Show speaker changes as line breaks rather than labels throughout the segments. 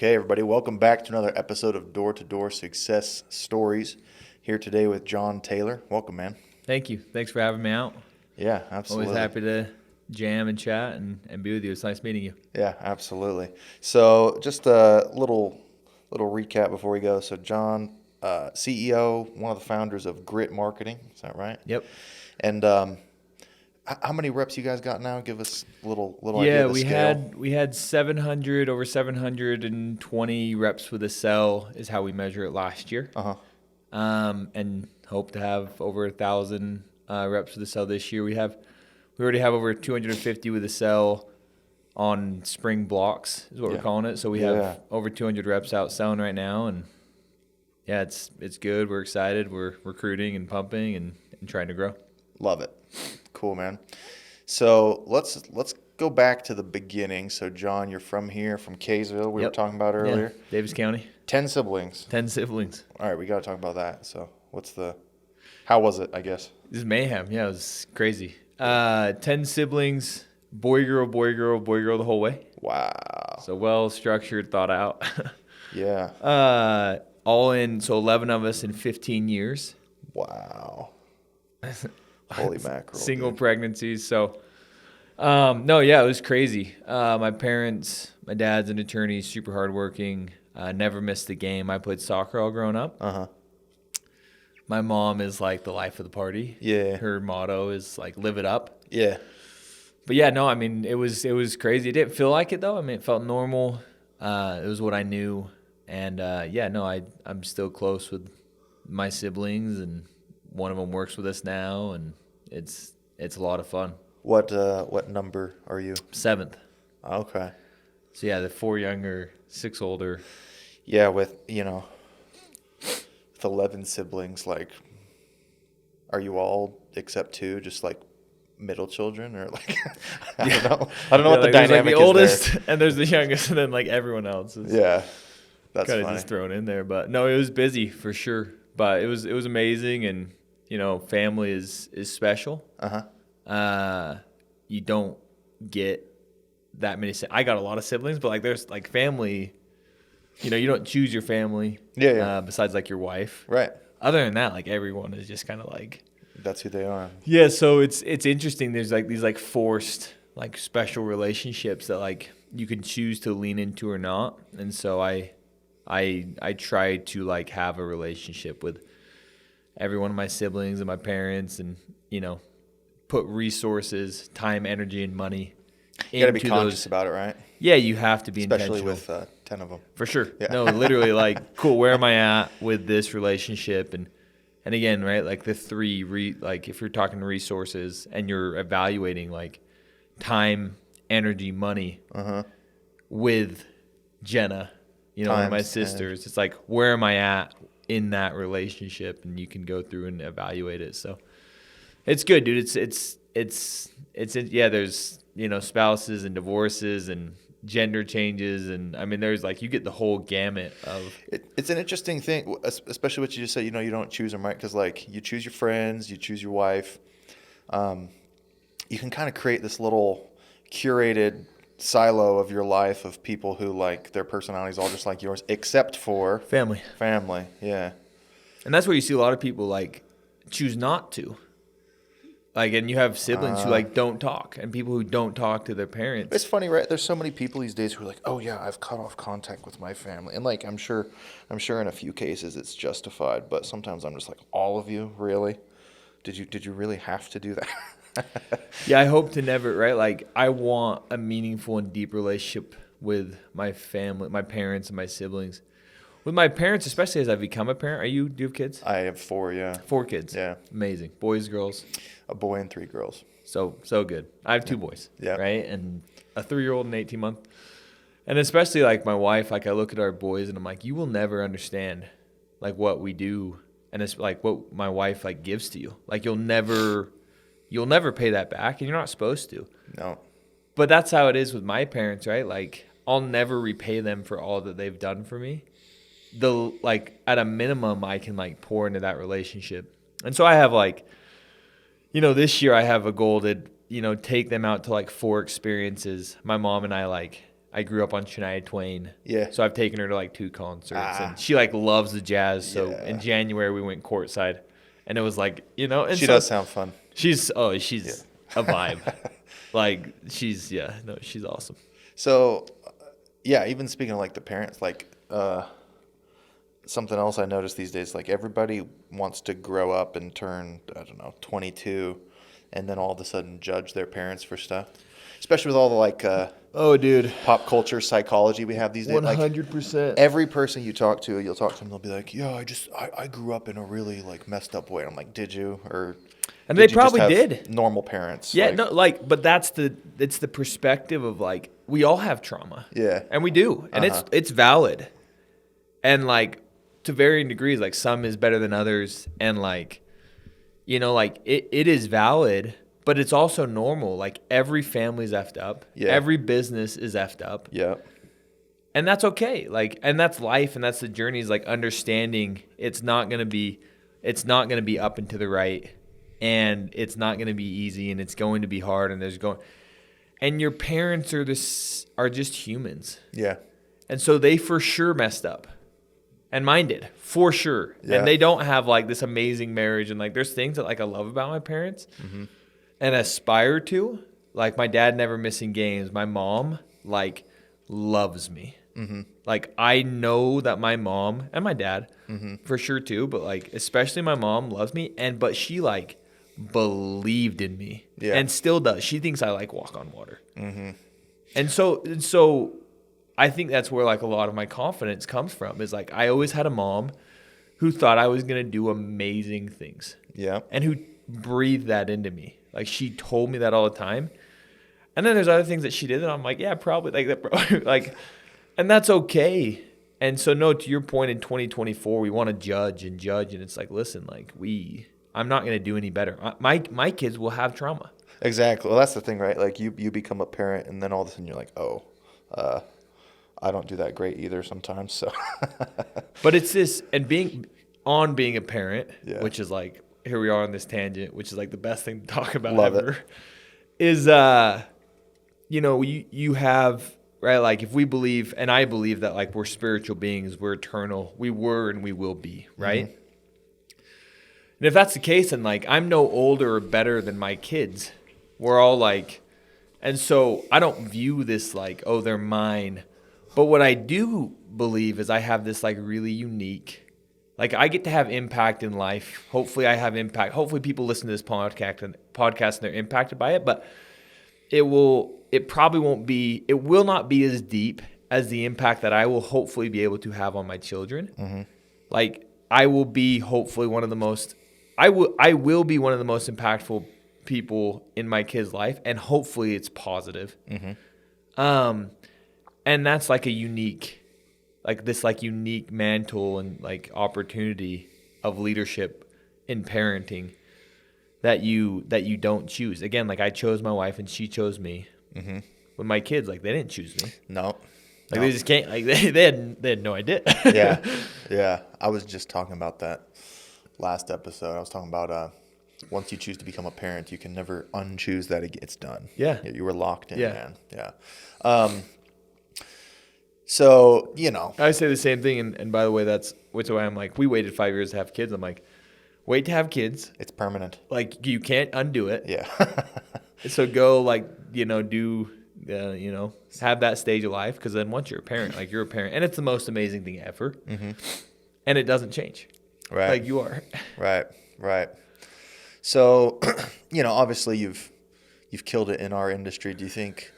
Okay, everybody, welcome back to another episode of Door to Door Success Stories. Here today with John Taylor. Welcome, man.
Thank you. Thanks for having me out.
Yeah, absolutely.
Always happy to jam and chat and be with you. It's nice meeting you.
Yeah, absolutely. So just a little recap before we go. So John, CEO, one of the founders of Grit Marketing. Is that right?
Yep.
And how many reps you guys got now? Give us a little idea of the scale.
we had over 720 reps with a cell is how we measure it last year. And hope to have over 1,000 reps with a cell this year. We already have over 250 with a cell on spring blocks is what we're calling it. So we have over 200 reps out selling right now, and yeah, it's good. We're excited. We're recruiting and pumping and trying to grow.
Love it. Cool, man. So let's go back to the beginning. So John, you're from here, from Kaysville. We were talking about earlier.
Yeah, Davis County.
10 siblings.
10 siblings.
All right, we got to talk about that. So how was it, I guess?
This is mayhem. Yeah, it was crazy. 10 siblings, boy, girl, the whole way.
Wow.
So well structured, thought out.
Yeah.
All in, so 11 of us in 15 years.
Wow. Holy mackerel.
Single
dude.
pregnancies. So, it was crazy. My dad's an attorney, super hardworking, never missed a game. I played soccer all growing up. My mom is like the life of the party.
Yeah.
Her motto is like, live it up.
Yeah.
But yeah, no, I mean, it was crazy. It didn't feel like it though. I mean, it felt normal. It was what I knew. And I'm still close with my siblings, and one of them works with us now, and it's a lot of fun.
What number are you?
7th.
Okay.
So yeah, the 4 younger, 6 older.
Yeah, with 11 siblings, like, are you all except 2 just like middle children, or like I don't know what the dynamic
like the oldest,
is there.
and there's the youngest, and then like everyone else is
that's
kind of
funny.
just thrown in there. But no, it was busy for sure. But it was amazing, and family is special. You don't get that many. I got a lot of siblings, but like there's like family. You don't choose your family.
Yeah.
Besides like your wife.
Right.
Other than that, like everyone is just kind of like.
That's who they are.
Yeah, so it's interesting. There's like these like forced like special relationships that like you can choose to lean into or not. And so I try to like have a relationship with every one of my siblings and my parents, and put resources, time, energy, and money.
You got to be conscious about it, right?
Yeah, you have to be
especially
intentional.
with 10 of them.
For sure.
Yeah.
No, literally, like, cool. Where am I at with this relationship? And again, right, like the 3 like if you're talking resources and you're evaluating like time, energy, money with Jenna, one of my sisters, it's like, where am I at in that relationship? And you can go through and evaluate it. So it's good, dude. It's there's spouses and divorces and gender changes, and I mean there's like you get the whole gamut of
it's an interesting thing, especially what you just said. You don't choose them, right? Because like you choose your friends, you choose your wife. You can kind of create this little curated silo of your life of people who like their personalities all just like yours, except for
family.
Yeah.
And that's where you see a lot of people like choose not to. Like, and you have siblings who like don't talk, and people who don't talk to their parents.
It's funny, right? There's so many people these days who are like, "Oh yeah, I've cut off contact with my family," and like I'm sure in a few cases it's justified, but sometimes I'm just like, "All of you, really? Did you really have to do that?"
Yeah, I hope to never. Right, like I want a meaningful and deep relationship with my family, my parents, and my siblings. With my parents, especially as I've become a parent. Do you have kids?
I have 4, yeah.
4 kids.
Yeah.
Amazing. Boys, girls.
A boy and 3 girls.
So good. I have 2 boys.
Yeah.
Right? And a 3-year-old and 18-month. And especially like my wife, like I look at our boys and I'm like, you will never understand like what we do. And it's like what my wife like gives to you. Like you'll never pay that back, and you're not supposed to.
No.
But that's how it is with my parents, right? Like I'll never repay them for all that they've done for me. At a minimum, I can like pour into that relationship. And so I have like, this year I have a goal to, take them out to like 4 experiences. My mom and I like I grew up on Shania Twain.
Yeah.
So I've taken her to like 2 concerts, and she like loves the jazz. So
Yeah.
in January we went courtside, and it was like, you know, and
She
so
does sound fun.
she's a vibe. Like she's awesome.
So, yeah, even speaking of like the parents, like something else I noticed these days, like everybody wants to grow up and turn, I don't know, 22, and then all of a sudden judge their parents for stuff. Especially with all the like
Oh, dude,
pop culture psychology we have these days.
100%.
Every person you talk to, you'll talk to them, they'll be like, "Yeah, I grew up in a really like messed up way." And I'm like, "Did you?" Or
And
did
they
you just
probably
have
did.
normal parents.
Yeah,
like,
no, like, but it's the perspective of like we all have trauma.
Yeah.
And we do. And it's valid. And like to varying degrees, like some is better than others, and like, you know, like it is valid, but it's also normal. Like every family's effed up.
Yeah.
Every business is effed up.
Yeah.
And that's okay. Like, and that's life, and that's the journey, is like understanding it's not gonna be up and to the right, and it's not gonna be easy, and it's going to be hard, and your parents are just humans.
Yeah.
And so they for sure messed up. And mine did, for sure.
Yeah.
And they don't have like this amazing marriage, and like there's things that like I love about my parents and aspire to. Like my dad never missing games. My mom like loves me. Like I know that my mom and my dad for sure too, but like especially my mom loves me, but she like believed in me and still does. She thinks I like walk on water. And so I think that's where like a lot of my confidence comes from, is like I always had a mom who thought I was going to do amazing things.
Yeah.
And who breathed that into me. Like she told me that all the time. And then there's other things that she did that I'm like, yeah, probably like that. Like, and that's okay. And so no, to your point, in 2024, we want to judge. And it's like, listen, like I'm not going to do any better. My kids will have trauma.
Exactly. Well, that's the thing, right? Like you become a parent, and then all of a sudden you're like, oh, I don't do that great either sometimes. So,
but it's this, and being a parent,
Yeah.
which is like, here we are on this tangent, which is like the best thing to talk about
Love
ever,
it.
is, you know, you have, right? Like if we believe, and I believe that like we're spiritual beings, we're eternal, we were and we will be, right? And if that's the case, then like I'm no older or better than my kids. We're all like, and so I don't view this like, oh, they're mine. But what I do believe is I have this like really unique, like I get to have impact in life. Hopefully I have impact. Hopefully people listen to this podcast and they're impacted by it, but it will not be as deep as the impact that I will hopefully be able to have on my children. Like I will be hopefully I will be one of the most impactful people in my kid's life, and hopefully it's positive. And that's like a unique mantle and like opportunity of leadership in parenting that you don't choose. Again, like I chose my wife and she chose me. With my kids, like they didn't choose me.
No.
Like they just can't. Like they had no idea.
Yeah. I was just talking about that last episode. I was talking about once you choose to become a parent, you can never unchoose that. It's done.
Yeah.
You were locked in,
Yeah.
man. Yeah. So, you know.
I say the same thing, and by the way, that's why I'm like, we waited 5 years to have kids. I'm like, wait to have kids.
It's permanent.
Like you can't undo it.
Yeah.
So go like, you know, do, you know, have that stage of life, because then once you're a parent, like you're a parent, and it's the most amazing thing ever. And it doesn't change.
Right.
Like you are.
Right. So, you know, obviously you've killed it in our industry. Do you think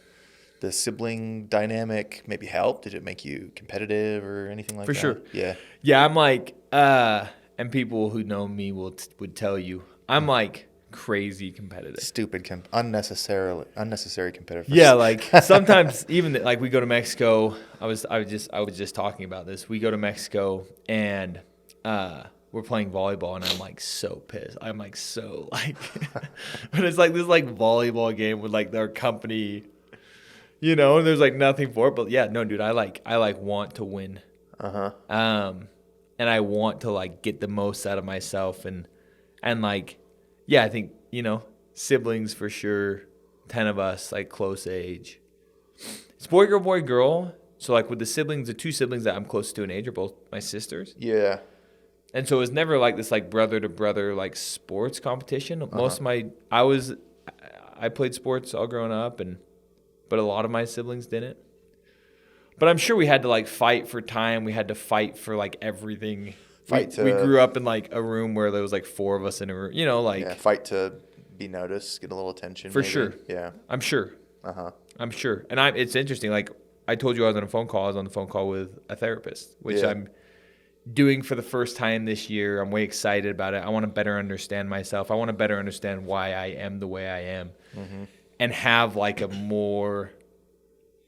the sibling dynamic maybe helped? Did it make you competitive or anything like that?
For sure.
Yeah.
Yeah, I'm like, and people who know me would tell you, I'm like crazy competitive.
Stupid, unnecessary competitive.
Yeah, like sometimes even like we go to Mexico. I was just talking about this. We go to Mexico and we're playing volleyball, and I'm like so pissed. I'm like so like, but it's like this like volleyball game with like their company, you know, and there's like nothing for it. But yeah, no, dude, I want to win. And I want to like get the most out of myself, and like, yeah, I think, you know, siblings for sure, 10 of us, like close age. It's boy, girl, boy, girl. So like with the siblings, the two siblings that I'm close to in age are both my sisters.
Yeah.
And so it was never like this like brother to brother like sports competition. Most of I played sports all growing up, but a lot of my siblings didn't. But I'm sure we had to like fight for time. We had to fight for like everything. We grew up in like a room where there was like 4 of us in a room,
fight to be noticed, get a little attention.
For
maybe.
sure.
Yeah.
I'm sure. I'm sure. And it's interesting. Like I told you I was on a phone call. I was on the phone call with a therapist, which I'm doing for the first time this year. I'm way excited about it. I want to better understand myself. I want to better understand why I am the way I am and have like a more,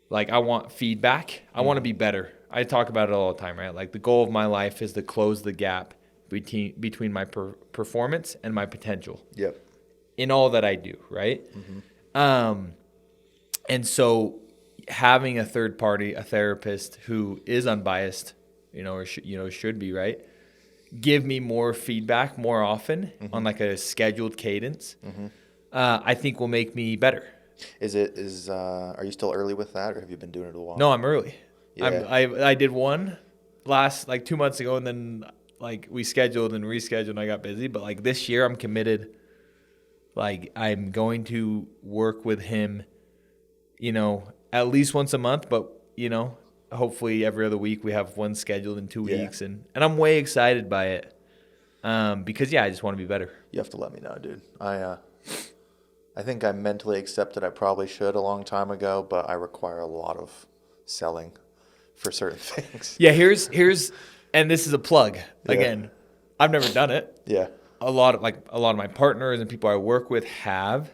like I want feedback. I want to be better. I talk about it all the time, right? Like the goal of my life is to close the gap between my performance and my potential.
Yep.
In all that I do, right? And so having a third party, a therapist who is unbiased, or should be, right? Give me more feedback more often on like a scheduled cadence. I think will make me better.
Are you still early with that, or have you been doing it a while?
No, I'm early.
Yeah.
I did one last like 2 months ago, and then like we scheduled and rescheduled and I got busy. But like this year I'm committed. Like I'm going to work with him, at least once a month, but hopefully every other week. We have one scheduled in 2 weeks, and I'm way excited by it. Because I just want to be better.
You have to let me know, dude. I think I mentally accepted I probably should a long time ago, but I require a lot of selling for certain things.
Yeah, here's and this is a plug. Again, I've never done it.
Yeah.
A lot of my partners and people I work with have.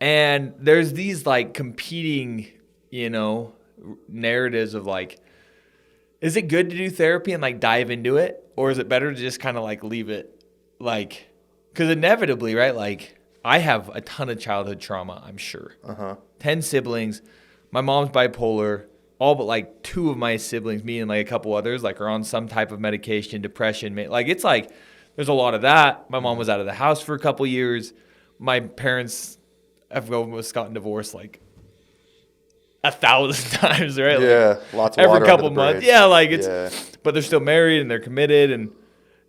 And there's these like competing, narratives of like, is it good to do therapy and like dive into it, or is it better to just kind of like leave it, like, because inevitably, right? Like I have a ton of childhood trauma, I'm sure. 10 siblings. My mom's bipolar. All but like 2 of my siblings, me and like a couple others, like are on some type of medication, depression. Like it's like there's a lot of that. My mom was out of the house for a couple years. My parents have almost gotten divorced like 1,000 times, right?
Yeah,
like,
lots of water
every couple
under the
months.
bridge.
Yeah, like it's but they're still married and they're committed,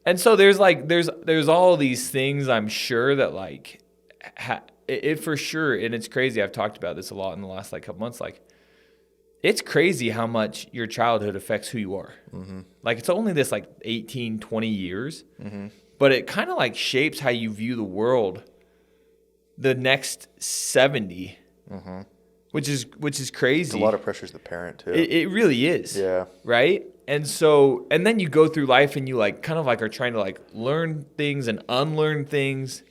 and so there's like there's all these things I'm sure that like it for sure, and it's crazy. I've talked about this a lot in the last like couple months. Like it's crazy how much your childhood affects who you are. Like it's only this like 18, 20 years, but it kind of like shapes how you view the world the next 70, which is crazy.
It's a lot of pressure as the parent too.
It really is.
Yeah.
Right? And so, and then you go through life and you like kind of like are trying to like learn things and unlearn things.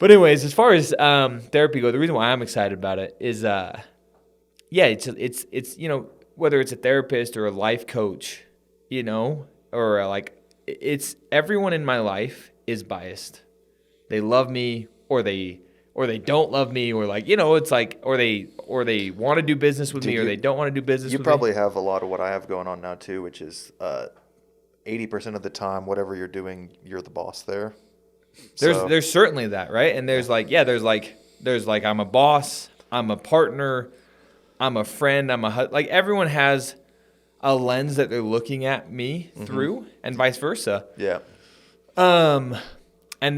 But anyways, as far as therapy go, the reason why I'm excited about it is it's whether it's a therapist or a life coach, or like it's everyone in my life is biased. They love me or they don't love me, or like, it's like, or they want to do business with me, or they don't want to do business with me.
You probably have a lot of what I have going on now too, which is 80% of the time, whatever you're doing, you're the boss there.
There's certainly that, right? And there's like I'm a boss, I'm a partner, I'm a friend, like everyone has a lens that they're looking at me through, and vice versa.
Yeah.
And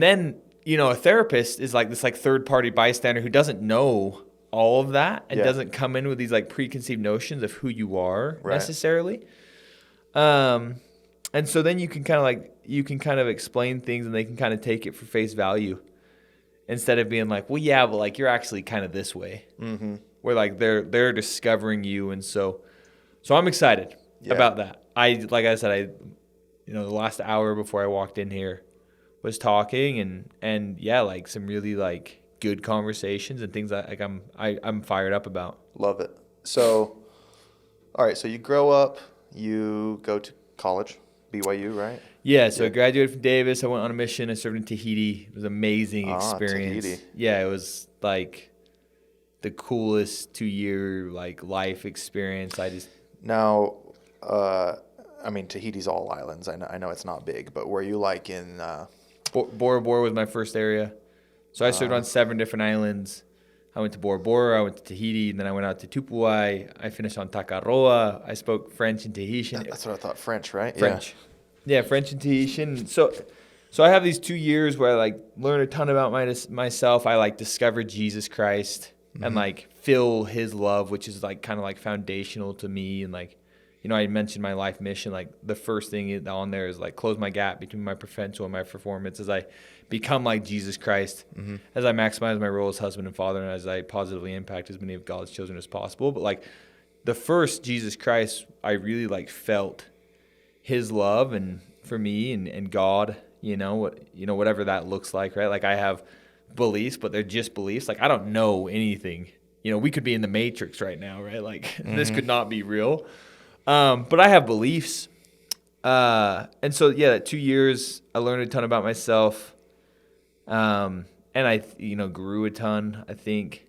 then, a therapist is like this like third party bystander who doesn't know all of that and doesn't come in with these like preconceived notions of who you are necessarily. And so then you can kind of explain things and they can kind of take it for face value instead of being like, well, yeah, but like you're actually kind of this way. Where like they're discovering you, and so I'm excited about that. Like I said, the last hour before I walked in here was talking and like some really like good conversations and things that like I'm fired up about.
Love it. So, all right. So you grow up, you go to college, BYU, right?
Yeah. So I graduated from Davis. I went on a mission. I served in Tahiti. It was an amazing experience.
Tahiti.
Yeah, it was like the coolest 2-year like life experience.
Now, Tahiti's all islands. I know it's not big, but were you like in?
Bora Bora was my first area. So I served on 7 different islands. I went to Bora Bora, I went to Tahiti, and then I went out to Tupuai. I finished on Takaroa. I spoke French and Tahitian.
That's what I thought. French, right?
French. Yeah, French and Tahitian. So I have these 2 years where I like learn a ton about myself. I like discover Jesus Christ and like feel his love, which is like kind of like foundational to me. And like, you know, I mentioned my life mission. Like the first thing on there is like close my gap between my potential and my performance as I become like Jesus Christ, as I maximize my role as husband and father, and as I positively impact as many of God's children as possible. But like the first Jesus Christ, I really like felt his love and for me and God, whatever that looks like, right? Like I have beliefs, but they're just beliefs. Like I don't know anything. You know, we could be in the Matrix right now, right? Like this could not be real. But I have beliefs. And so, yeah, that 2 years, I learned a ton about myself. And I, grew a ton, I think.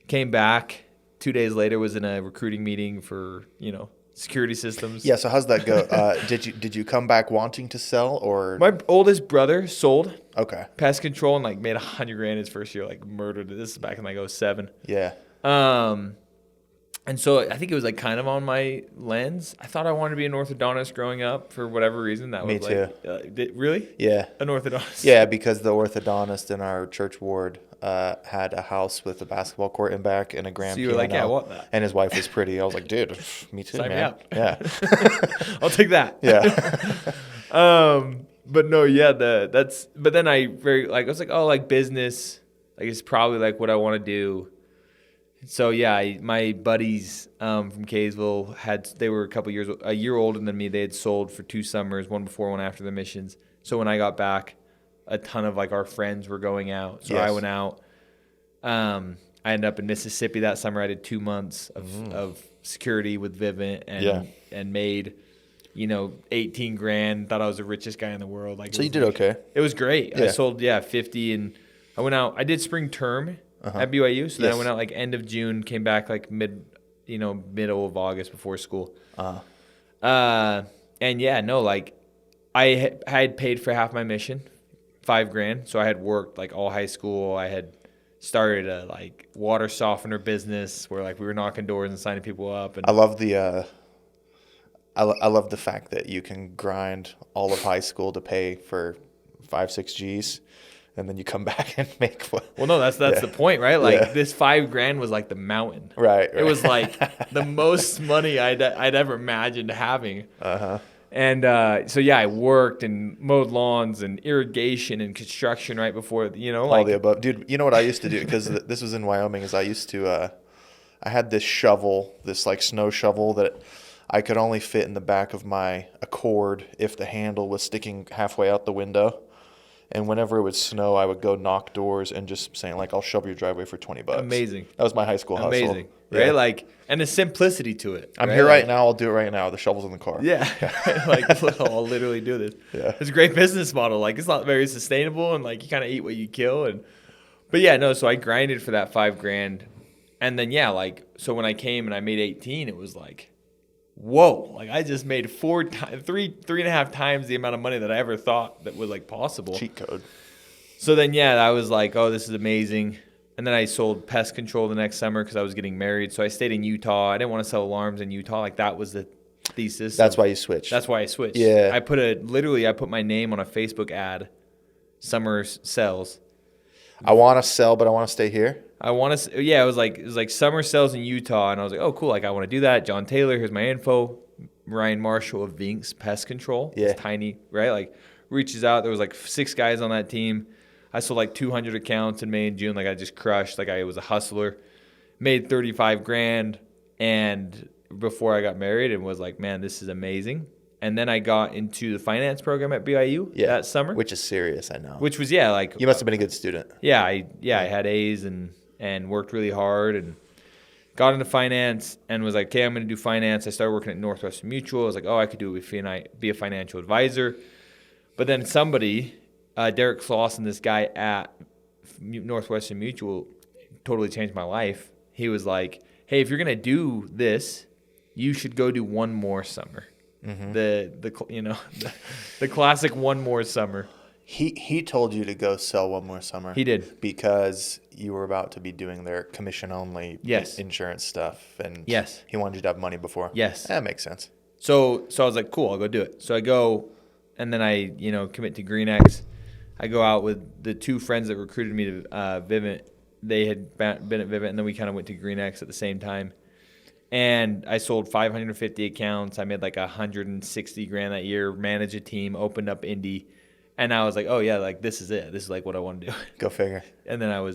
Came back 2 days later, was in a recruiting meeting for, security systems.
Yeah. So how's that go? Did you come back wanting to sell or?
My oldest brother sold
Okay.
pest control and like made $100,000 his first year, like murdered it. This is back in like 2007.
Yeah.
And so I think it was like kind of on my lens. I thought I wanted to be an orthodontist growing up for whatever reason. That
Me
was
too.
Like, really?
Yeah.
An orthodontist?
Yeah, because the orthodontist in our church ward had a house with a basketball court in back and a grand
So you were like,
piano.
yeah, I want that.
And his wife was pretty. I was like, dude, me too,
Sign me
man.
up.
Yeah.
I'll take that.
Yeah.
But no, yeah, but then I was like, oh, like business, like it's probably like what I want to do. So yeah, my buddies from Kaysville they were a year older than me. They had sold for 2 summers, one before, one after the missions. So when I got back, a ton of like our friends were going out. So I went out. I ended up in Mississippi that summer. I did 2 months of security with Vivint and made, $18,000. Thought I was the richest guy in the world. Like,
So you did okay.
It was great.
Yeah.
I sold 50, and I went out. I did spring term at BYU. So then I went out like end of June, came back like middle of August before school. And yeah, no, like I had paid for half my mission, $5,000. So I had worked like all high school. I had started a like water softener business where like we were knocking doors and signing people up. And
I love the I love the fact that you can grind all of high school to pay for 5-6 G's, and then you come back and make what?
Well, no, that's the point, right? Like this $5,000 was like the mountain.
Right.
It was like the most money I'd ever imagined having. And so yeah, I worked and mowed lawns and irrigation and construction right before,
All the above. Dude, you know what I used to do? Because this was in Wyoming, is I used to, I had this shovel, this like snow shovel that I could only fit in the back of my Accord if the handle was sticking halfway out the window. And whenever it would snow, I would go knock doors and just saying like, I'll shovel your driveway for $20.
Amazing.
That was my high school hustle.
Amazing. Right?
Yeah.
Like, and the simplicity to it.
I'm here right now. I'll do it right now. The shovel's in the car.
Yeah. Like, I'll literally do this.
Yeah.
It's a great business model. Like, it's not very sustainable, and like you kind of eat what you kill. But yeah, no, so I grinded for that $5,000. And then, yeah, like, so when I came and I made 18, it was like, whoa, like I just made 3.5 times the amount of money that I ever thought that was like possible.
Cheat code.
So then, yeah, I was like, oh, this is amazing. And then I sold pest control the next summer because I was getting married. So I stayed in Utah. I didn't want to sell alarms in Utah. Like that was the thesis.
That's why you switched.
That's why I switched.
Yeah.
I put my name on a Facebook ad, summer sells.
I want to sell, but I want to stay here.
I want to, yeah, it was like summer sales in Utah, and I was like, oh, cool, like I want to do that. John Taylor, here's my info. Ryan Marshall of Vinks Pest Control.
Yeah.
It's tiny, right? Like reaches out. There was like 6 guys on that team. I sold like 200 accounts in May and June. Like I just crushed. Like I was a hustler. Made $35,000, and before I got married, and was like, man, this is amazing. And then I got into the finance program at BYU that summer,
which is serious, I know.
which was like
You must have been a good student.
yeah, I had A's and worked really hard and got into finance and was like, okay, I'm going to do finance. I started working at Northwestern Mutual. I was like, oh, I could do it, be a financial advisor. But then somebody, Derek Clausen, this guy at Northwestern Mutual, totally changed my life. He was like, hey, if you're going to do this, you should go do one more summer. Mm-hmm. The classic one more summer.
He told you to go sell one more summer.
He did.
Because you were about to be doing their commission only
Yes.
insurance stuff, and
Yes.
he wanted you to have money before.
Yes.
That makes sense.
So I was like, cool, I'll go do it. So I go, and then I, commit to GreenX. I go out with the two friends that recruited me to Vivint. They had been at Vivint, and then we kind of went to GreenX at the same time. And I sold 550 accounts. I made like 160 grand that year, managed a team, opened up Indy. And I was like, oh, yeah, like this is it. This is like what I want to do.
Go figure.
And then I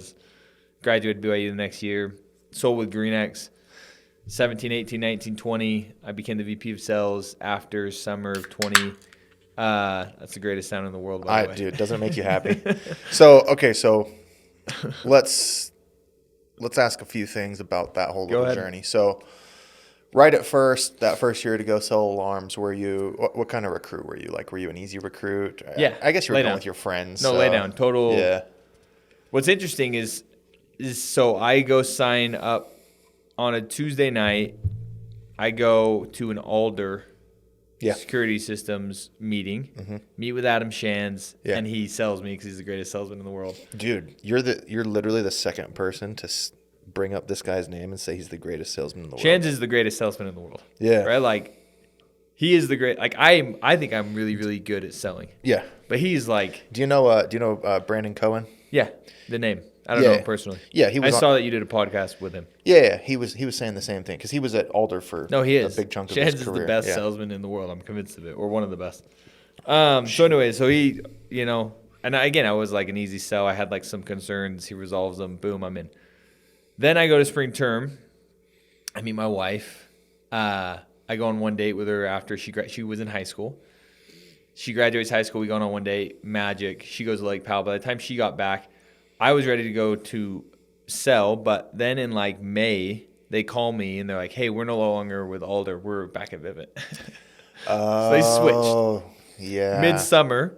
graduated BYU the next year, sold with GreenX. 17, 18, 19, 20. I became the VP of sales after summer of 20. That's the greatest sound in the world, by the way.
Dude, doesn't it make you happy? So let's ask a few things about that whole little journey. So right at first, that first year to go sell alarms, were you, what kind of recruit were you? Like, were you an easy recruit?
Yeah.
I guess you were going with your friends.
No, lay down. Total.
Yeah.
What's interesting is so I go sign up on a Tuesday night. I go to an Alder security systems meeting, meet with Adam Shands, and he sells me because he's the greatest salesman in the world.
Dude, you're literally the second person to bring up this guy's name and say he's the greatest salesman in the world.
Shands is the greatest salesman in the world.
Yeah.
Right? Like, he is the great. Like, I think I'm really, really good at selling.
Yeah.
But he's like.
Do you know Brandon Cohen?
Yeah, the name. I don't know him personally.
Yeah,
I saw that you did a podcast with him.
Yeah, he was saying the same thing because he was at Alder for
he is.
a big chunk of
Shands
his career.
is the best salesman in the world. I'm convinced of it, or one of the best. So anyway, so he, and I was like an easy sell. I had like some concerns. He resolves them. Boom, I'm in. Then I go to spring term. I meet my wife. I go on one date with her after she was in high school. She graduates high school. We go on one date. Magic. She goes to Lake Powell. By the time she got back, I was ready to go to sell, but then in like May, they call me and they're like, hey, we're no longer with Alder. We're back at Vivint. So they switched.
Yeah.
Midsummer,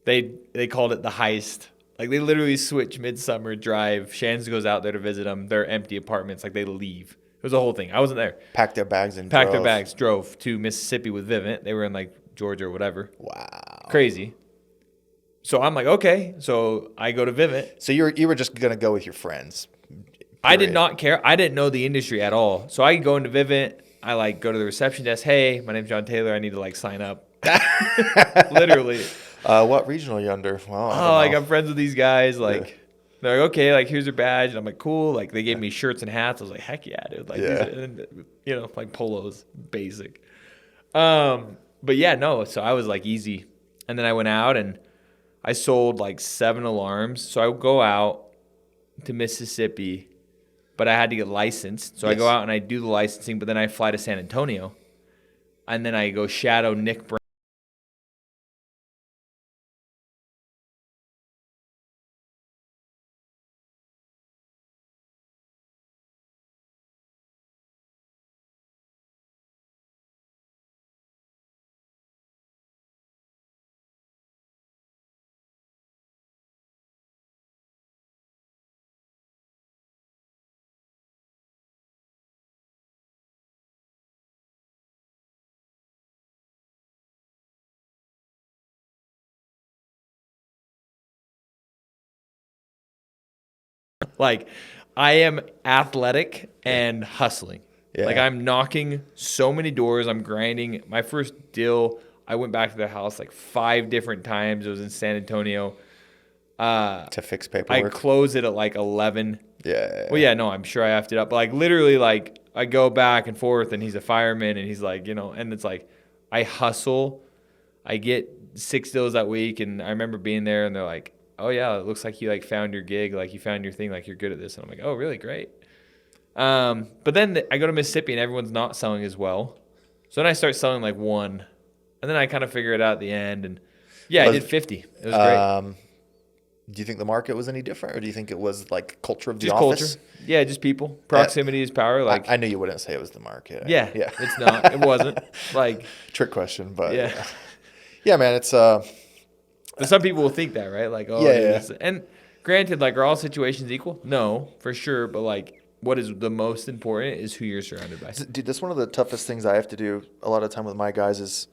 they called it the heist. Like, they literally switch midsummer drive. Shands goes out there to visit them. They're empty apartments. Like, they leave. It was a whole thing. I wasn't there.
Packed their bags and
drove to Mississippi with Vivint. They were in like Georgia or whatever.
Wow.
Crazy. So I'm like, okay. So I go to Vivint.
So you were just gonna go with your friends.
I did not care. I didn't know the industry at all. So I go into Vivint. I like go to the reception desk. Hey, my name's John Taylor. I need to like sign up. Literally.
What region are you under? Well,
I'm friends with these guys. Like, they're like, okay, like here's your badge. And I'm like, cool. Like, they gave me shirts and hats. I was like, heck yeah, dude. Like, like polos, basic. But yeah, no. So I was like easy. And then I went out and I sold like 7 alarms. So I would go out to Mississippi, but I had to get licensed. So I go out and I do the licensing, but then I fly to San Antonio. And then I go shadow Nick Brown. Like, I am athletic and hustling. Yeah. Like, I'm knocking so many doors. I'm grinding. My first deal, I went back to the house like 5 different times. It was in San Antonio.
To fix paperwork.
I close it at like 11.
Yeah.
Well, yeah, no, I'm sure I effed it up. But like, literally, like, I go back and forth, and he's a fireman, and he's like, and it's like, I hustle. I get 6 deals that week, and I remember being there, and they're like, oh yeah, it looks like you like found your gig, like you found your thing, like you're good at this. And I'm like, oh really? Great. But then I go to Mississippi and everyone's not selling as well. So then I start selling like 1, and then I kind of figure it out at the end. And yeah, I did 50. It was great.
Do you think the market was any different, or do you think it was like culture of the
just
office?
Culture. Yeah, just people. Proximity is power. Like,
I knew you wouldn't say it was the market.
Yeah. It's not. It wasn't. Like,
trick question, but
yeah.
Yeah, man, it's
But some people will think that, right? Like, oh, yeah. And granted, like, are all situations equal? No, for sure. But like, what is the most important is who you're surrounded by.
Dude, that's one of the toughest things I have to do a lot of time with my guys is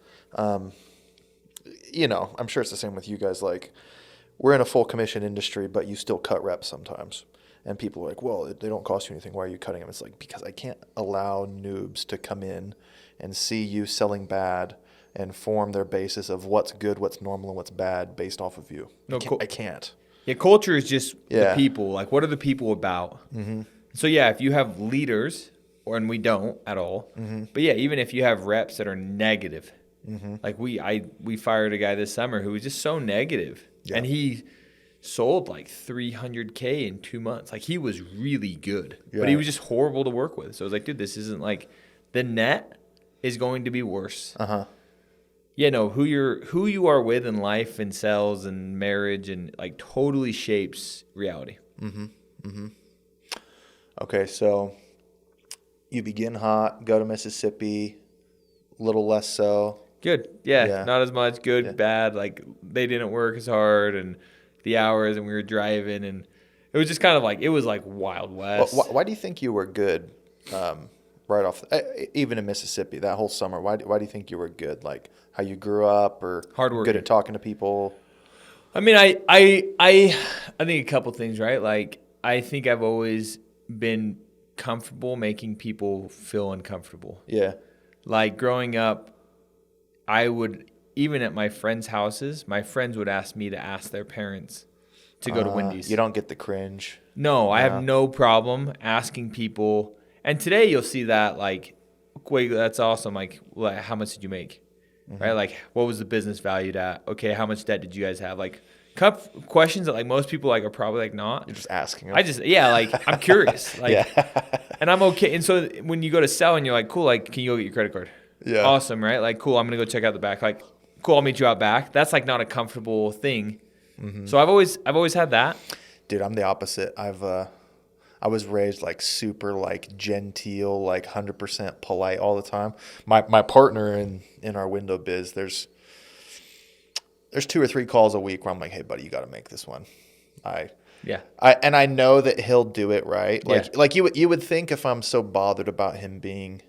I'm sure it's the same with you guys. Like, we're in a full commission industry, but you still cut reps sometimes. And people are like, well, they don't cost you anything. Why are you cutting them? It's like, because I can't allow noobs to come in and see you selling bad and form their basis of what's good, what's normal, and what's bad based off of you. I can't.
Yeah, culture is just
Yeah.
the people. Like, what are the people about? Mm-hmm. So, yeah, if you have leaders, and we don't at all, but yeah, even if you have reps that are negative, like we fired a guy this summer who was just so negative, and he sold like $300K in 2 months. Like, he was really good, but he was just horrible to work with. So I was like, dude, this isn't like the net is going to be worse. Yeah, no, who you are with in life and sales and marriage and like totally shapes reality.
Okay, so you begin hot, go to Mississippi, little less so.
Good. Yeah. Not as much. Good, bad. Like, they didn't work as hard and the hours, and we were driving, and it was just kind of like, it was like Wild West.
Why do you think you were good right off, even in Mississippi, that whole summer? Why do you think you were good? Like, how you grew up, or
hardworking,
good at talking to people?
I mean, I think a couple things, right? Like, I think I've always been comfortable making people feel uncomfortable.
Yeah.
Like, growing up, I would, even at my friends' houses, my friends would ask me to ask their parents to go to Wendy's.
You don't get the cringe.
No, I have no problem asking people. And today you'll see that, like, wait, that's awesome. Like, how much did you make? Right? Like, what was the business valued at? Okay, how much debt did you guys have? Like, questions that, like, most people, like, are probably, like, not.
You're just asking them.
Like, I'm curious. Like,
Yeah.
and I'm okay. And so when you go to sell and you're like, cool, like, can you go get your credit card?
Yeah.
Awesome, right? Like, cool, I'm going to go check out the back. Like, cool, I'll meet you out back. That's, like, not a comfortable thing. So I've always had that. Dude,
I'm the opposite. I was raised like super like genteel, like 100% polite all the time. My partner in our window biz, there's 2 or 3 calls a week where I'm like, hey buddy, you got to make this one. I know that he'll do it right. Like you would think if I'm so bothered about him being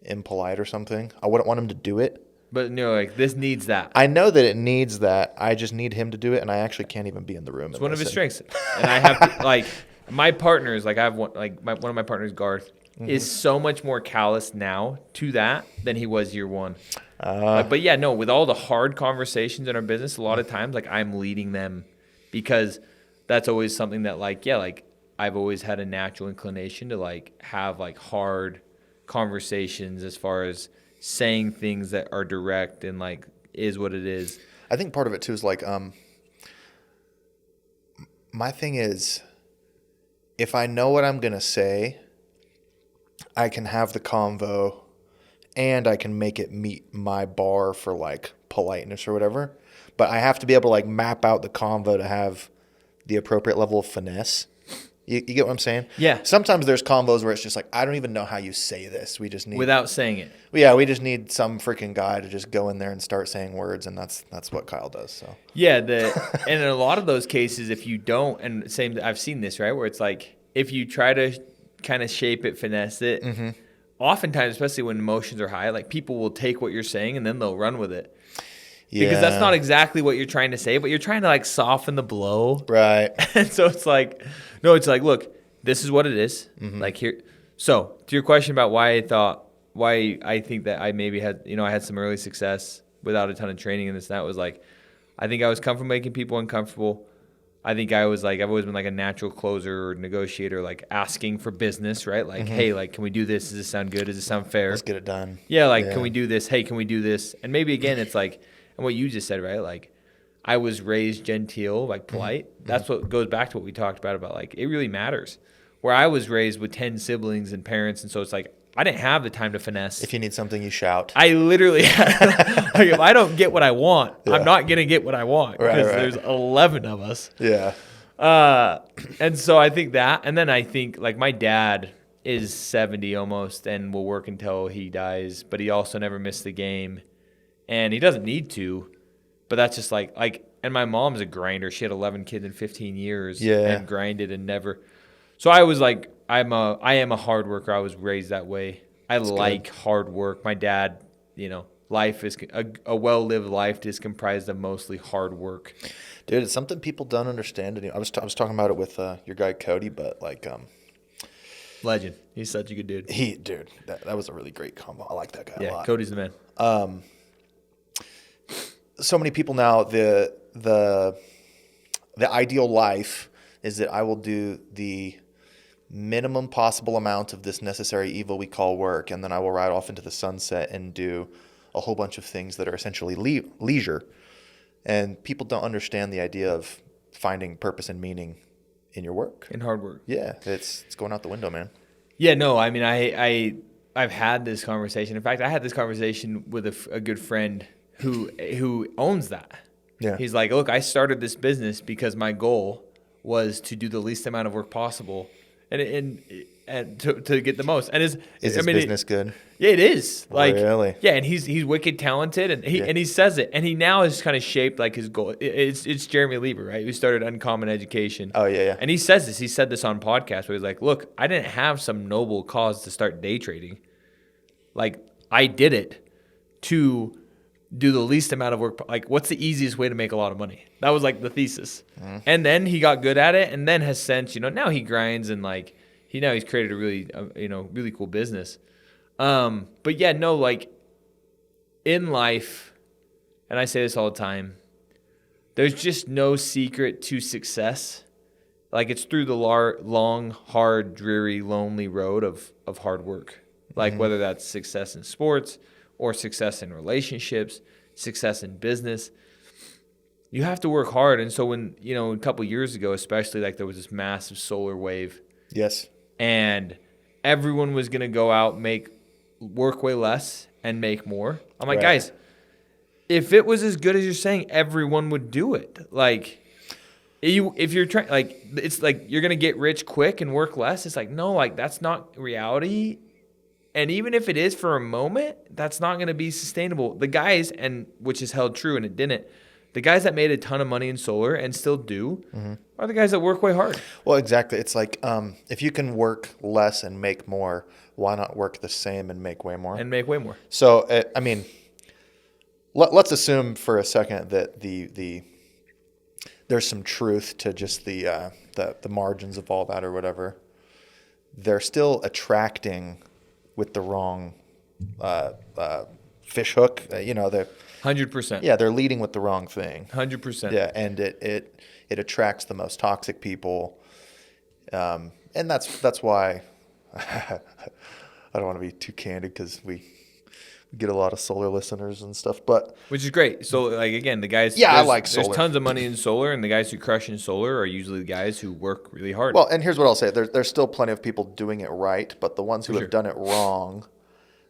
impolite or something, I wouldn't want him to do it.
But no, like, this needs that.
I know that it needs that. I just need him to do it, and I actually can't even be in the room.
It's one of his strengths. And I have to, like, my partners, like, I have one, like, one of my partners, Garth, is so much more callous now to that than he was year one. But yeah, no, with all the hard conversations in our business, a lot of times, like, I'm leading them because that's always something that, like, yeah, like, I've always had a natural inclination to, like, have, like, hard conversations as far as saying things that are direct and, like, is what it is.
I think part of it too is like, my thing is, if I know what I'm gonna say, I can have the convo, and I can make it meet my bar for like politeness or whatever. But I have to be able to like map out the convo to have the appropriate level of finesse. You get what I'm saying?
Yeah.
Sometimes there's combos where it's just like, I don't even know how you say this. We just need
without saying it.
Yeah, we just need some freaking guy to just go in there and start saying words, and that's what Kyle does. So
yeah, and in a lot of those cases, if you don't, and same, I've seen this, right, where it's like if you try to kind of shape it, finesse it, oftentimes, especially when emotions are high, like, people will take what you're saying and then they'll run with it. Yeah. Because that's not exactly what you're trying to say, but you're trying to, like, soften the blow.
Right.
And so it's like, no, it's like, look, this is what it is. Like, here. So to your question about why I think that I maybe had, I had some early success without a ton of training in this, and that was like, I think I was comfortable making people uncomfortable. I think I was like, I've always been like a natural closer or negotiator, like asking for business, right? Like, hey, like, can we do this? Does this sound good? Does this sound fair?
Let's get it done.
Yeah, like, can we do this? Hey, can we do this? And maybe again, it's like, and what you just said, right? Like, I was raised genteel, like polite. That's what goes back to what we talked about like, it really matters. Where I was raised with 10 siblings and parents, and so it's like, I didn't have the time to finesse.
If you need something, you shout.
I literally, like, if I don't get what I want, I'm not going to get what I want because there's 11 of us.
Yeah.
And so I think that, and then I think, like, my dad is 70 almost and will work until he dies, but he also never missed the game. And he doesn't need to, but that's just like, and my mom's a grinder. She had 11 kids in 15 years and grinded and never. So I was like, I am a hard worker. I was raised that way. I like hard work. My dad, a well-lived life is comprised of mostly hard work.
Dude, it's something people don't understand. I was talking about it with your guy Cody, but like
Legend. He's such a good dude.
dude, that was a really great combo. I like that guy a lot.
Cody's the man.
So many people now, the ideal life is that I will do the minimum possible amount of this necessary evil we call work, and then I will ride off into the sunset and do a whole bunch of things that are essentially leisure. And people don't understand the idea of finding purpose and meaning in your work.
In hard work.
Yeah, it's going out the window, man.
Yeah, no, I mean, I've had this conversation. In fact, I had this conversation with a good friend who owns that.
Yeah.
He's like, look, I started this business because my goal was to do the least amount of work possible and to get the most. And
is his business good?
Yeah, it is. Like,
really?
Yeah, and he's wicked talented, and he says it, and he now has kind of shaped like his goal. It's Jeremy Lieber, right? Who started Uncommon Education.
Oh yeah.
And he says this. He said this on podcast where he's like, look, I didn't have some noble cause to start day trading. Like, I did it to do the least amount of work. Like, what's the easiest way to make a lot of money? That was like the thesis. Mm-hmm. And then he got good at it, and then has since, now he grinds and like he's created a really really cool business. But yeah, no, like in life, and I say this all the time, there's just no secret to success. Like, it's through the long, hard, dreary, lonely road of hard work. Like, mm-hmm. whether that's success in sports or success in relationships, success in business, you have to work hard. And so when, a couple years ago, especially, like there was this massive solar wave.
Yes.
And everyone was going to go out, work way less and make more. I'm like, guys, if it was as good as you're saying, everyone would do it. Like, if you're trying, like, it's like you're going to get rich quick and work less. It's like, no, like that's not reality. And even if it is for a moment, that's not going to be sustainable. The guys, and which is held true and it didn't, the guys that made a ton of money in solar and still do mm-hmm. are the guys that work way hard.
Well, exactly. It's like if you can work less and make more, why not work the same and make way more? So, I mean, let's assume for a second that there's some truth to just the margins of all that or whatever. They're still attracting with the wrong fish hook. They're
100%.
Yeah, they're leading with the wrong thing.
100%.
Yeah, and it attracts the most toxic people, and that's why I don't want to be too candid because we get a lot of solar listeners and stuff, but
which is great. So, like, again, the guys.
Yeah, I like solar.
There's tons of money in solar, and the guys who crush in solar are usually the guys who work really hard.
Well, and here's what I'll say: there's still plenty of people doing it right, but the ones who have done it wrong,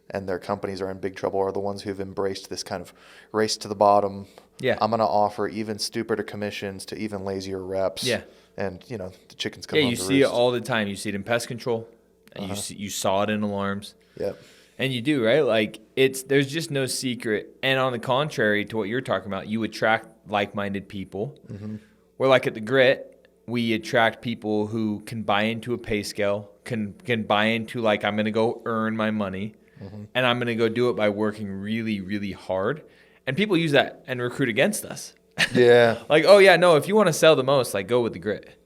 and their companies are in big trouble, are the ones who have embraced this kind of race to the bottom.
Yeah,
I'm going to offer even stupider commissions to even lazier reps.
Yeah,
and the chickens come home to
you
roost.
see it all the time. You see it in pest control, and you saw it in alarms.
Yep.
And you do, right? Like, there's just no secret. And on the contrary to what you're talking about, you attract like-minded people. Mm-hmm. Where, like, at the Grit, we attract people who can buy into a pay scale, can buy into, like, I'm going to go earn my money, mm-hmm. and I'm going to go do it by working really, really hard. And people use that and recruit against us.
Yeah.
Like, oh, yeah, no, if you want to sell the most, like, go with the Grit.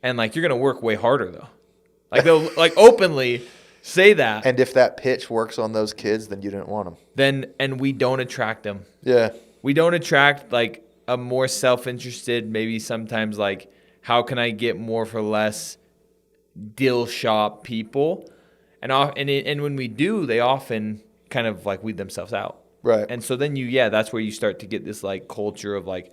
And, like, you're going to work way harder, though. Like, they'll, like, openly say that.
And if that pitch works on those kids, then you didn't want them.
And we don't attract them.
Yeah.
We don't attract, like, a more self-interested, maybe sometimes, like, how can I get more for less deal shop people? And when we do, they often kind of, like, weed themselves out.
Right.
And so then that's where you start to get this, like, culture of, like,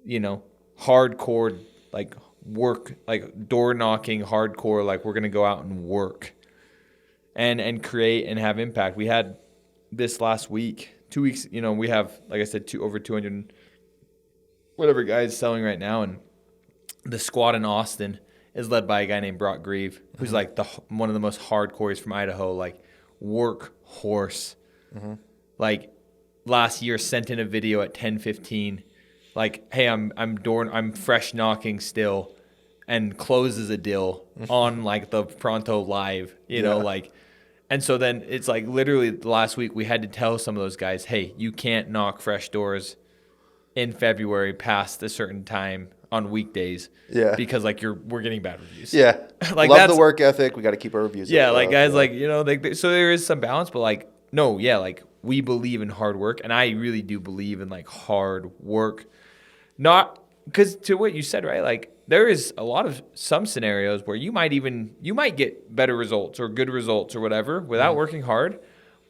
hardcore, like, work, like, door knocking, hardcore, like, we're going to go out and work. And create and have impact. We had this last week, 2 weeks, we have, like I said, over 200 whatever guys selling right now. And the squad in Austin is led by a guy named Brock Grieve, who's mm-hmm. like one of the most hardcore. He's from Idaho, like work horse. Mm-hmm. Like last year sent in a video at 10:15, like, hey, I'm fresh knocking still, and closes a deal mm-hmm. on like the Pronto Live, like. And so then it's like literally last week we had to tell some of those guys, hey, you can't knock fresh doors in February past a certain time on weekdays.
Yeah.
Because like we're getting bad reviews.
Yeah.
Like
Love
that's
the work ethic. We got to keep our reviews
yeah,
up.
like guys,
Yeah.
like, you know, like so there is some balance, but like no, yeah, like we believe in hard work, and I really do believe in like hard work. Not because to what you said, right? Like there is a lot of some scenarios where you might get better results or good results or whatever without working hard,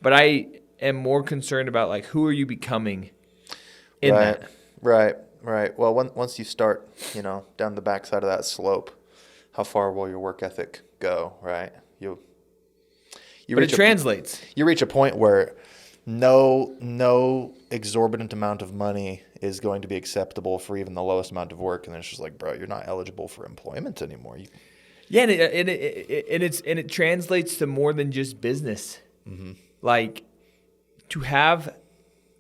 but I am more concerned about like who are you becoming in
Right.
that.
Right. Well, once you start, you know, down the backside of that slope, how far will your work ethic go? Right. You
But it translates.
You reach a point where no exorbitant amount of money is going to be acceptable for even the lowest amount of work, and then it's just like, bro, you're not eligible for employment anymore.
Yeah, and it translates to more than just business.
Mm-hmm.
Like to have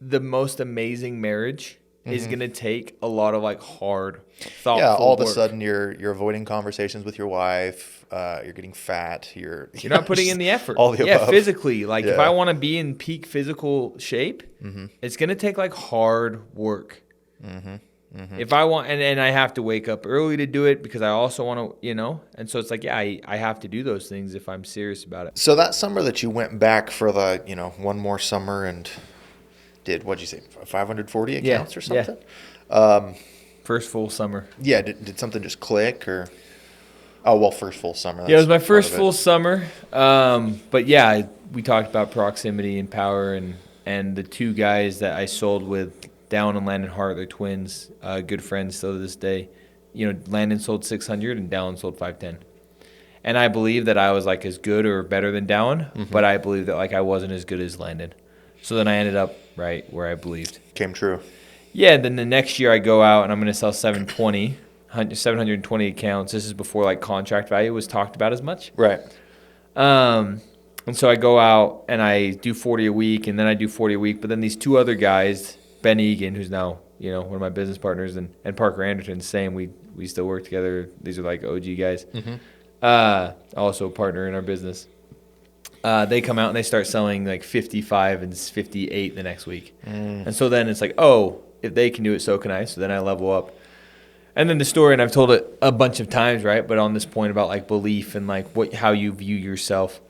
the most amazing marriage is going to take a lot of like hard, thoughtful
Yeah, all of
work.
a sudden you're avoiding conversations with your wife. You're getting fat. You're
not putting in the effort.
All the above.
Physically. Like if
Yeah.
I want to be in peak physical shape, it's going to take like hard work. If I want, and I have to wake up early to do it because I also want to, you know, and so it's like, yeah, I have to do those things if I'm serious about it.
So that summer that you went back for the, you know, one more summer and did, what'd you say, 540 accounts or something?
First full summer.
Yeah, did something just click or? Oh, well, first full summer.
Yeah, it was my
That's
first
part of
full summer. But yeah, we talked about proximity and power, and the two guys that I sold with, Dallin and Landon Hart, they're twins, good friends still to this day. You know, Landon sold 600 and Dallin sold 510. And I believe that I was like as good or better than Dallin, but I believe that like I wasn't as good as Landon. So then I ended up right where I believed.
Came true.
Yeah, then the next year I go out and I'm going to sell 720 accounts. This is before like contract value was talked about as much.
Right.
And so I go out and I do 40 a week, and then I do 40 a week. But then these two other guys, Ben Egan, who's now, you know, one of my business partners, and Parker Anderson, same. We still work together. These are like OG guys. Also a partner in our business. They come out and they start selling like 55 and 58 the next week. And so then it's like, oh, if they can do it, so can I. So then I level up. And then the story, and I've told it a bunch of times, right? But on this point about like belief and like how you view yourself.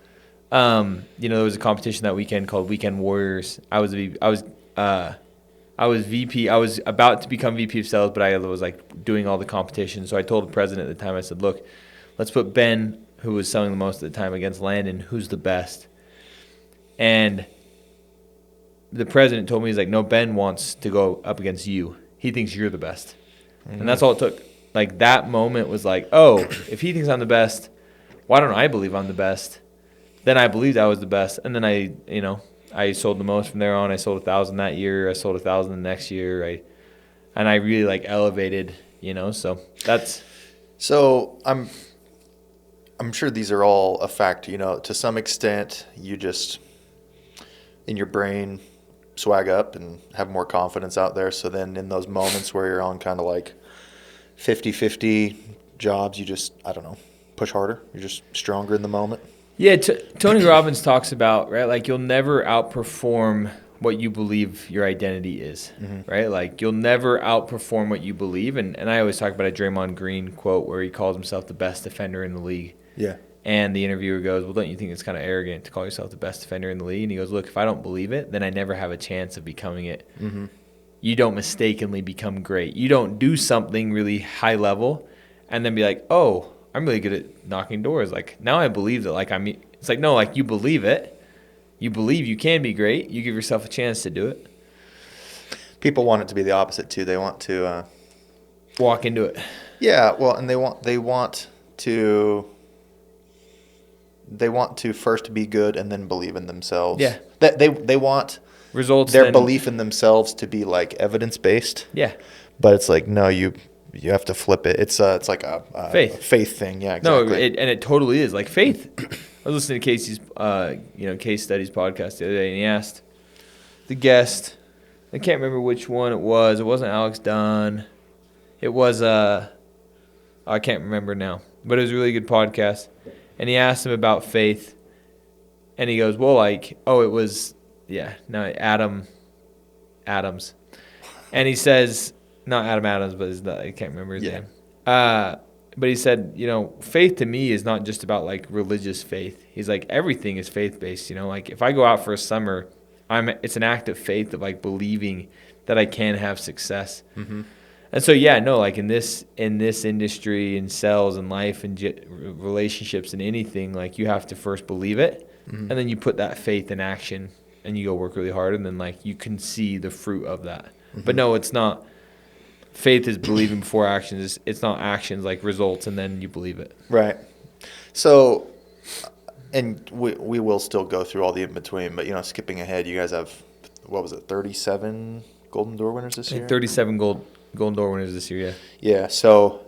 You know, there was a competition that weekend called Weekend Warriors. I was VP. I was about to become VP of sales, but I was like doing all the competition. So I told the president at the time, I said, look, let's put Ben, who was selling the most at the time, against Landon, who's the best. And the president told me, he's like, no, Ben wants to go up against you. He thinks you're the best. And that's all it took. Like that moment was like, oh, if he thinks I'm the best, why don't I believe I'm the best? Then I believed I was the best. And then I sold the most from there on. I sold 1,000 that year. I sold 1,000 the next year. I really like elevated, you know, so that's.
So I'm sure these are all a fact, you know, to some extent you just in your brain swag up and have more confidence out there. So then in those moments where you're on kind of like 50-50 jobs, you just, I don't know, push harder. You're just stronger in the moment.
Yeah, Tony Robbins talks about, right, like you'll never outperform what you believe your identity is, right? Like you'll never outperform what you believe. And I always talk about a Draymond Green quote where he calls himself the best defender in the league.
Yeah.
And the interviewer goes, well, don't you think it's kind of arrogant to call yourself the best defender in the league? And he goes, look, if I don't believe it, then I never have a chance of becoming it. You don't mistakenly become great. You don't do something really high level and then be like, oh, I'm really good at knocking doors. Like now I believe that it's like, no, like you believe it. You believe you can be great. You give yourself a chance to do it.
People want it to be the opposite too. They want to
walk into it.
Yeah, well, and they want to first be good and then believe in themselves.
Yeah.
They want
results.
Their belief in themselves to be like evidence based.
Yeah.
But it's like no, you have to flip it. It's like a faith thing. Yeah, exactly.
No, it totally is like faith. I was listening to Casey's case studies podcast the other day, and he asked the guest, I can't remember which one it was. It wasn't Alex Dunn. It was I can't remember now, but it was a really good podcast. And he asked him about faith, And he goes, well, like, oh, it was, no, Adams. And he says, not Adam Adams, but I can't remember his name. But he said, faith to me is not just about like religious faith. He's like, everything is faith-based, like if I go out for a summer, it's an act of faith of like believing that I can have success. Mm-hmm. And so, like in this industry, in sales and life and relationships and anything, like you have to first believe it, and then you put that faith in action, and you go work really hard, and then like you can see the fruit of that. Mm-hmm. But no, it's not. Faith is believing before actions. It's not actions like results, and then you believe it.
Right. So, and we will still go through all the in between, but skipping ahead, you guys have, what was it, 37 Golden Door winners this year?
37 Golden Door winners this year, yeah.
Yeah, so,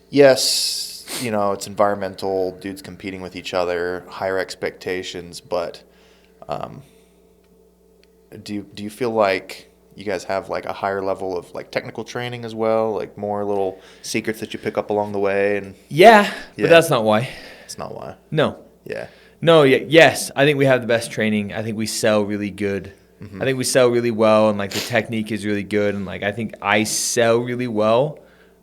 yes, it's environmental, dudes competing with each other, higher expectations, but do you feel like you guys have like a higher level of like technical training as well, like more little secrets that you pick up along the way? And
but that's not why.
It's not why.
No.
Yeah.
No, yes, I think we have the best training. I think we sell really good. Mm-hmm. I think we sell really well, and like the technique is really good, and like I think I sell really well.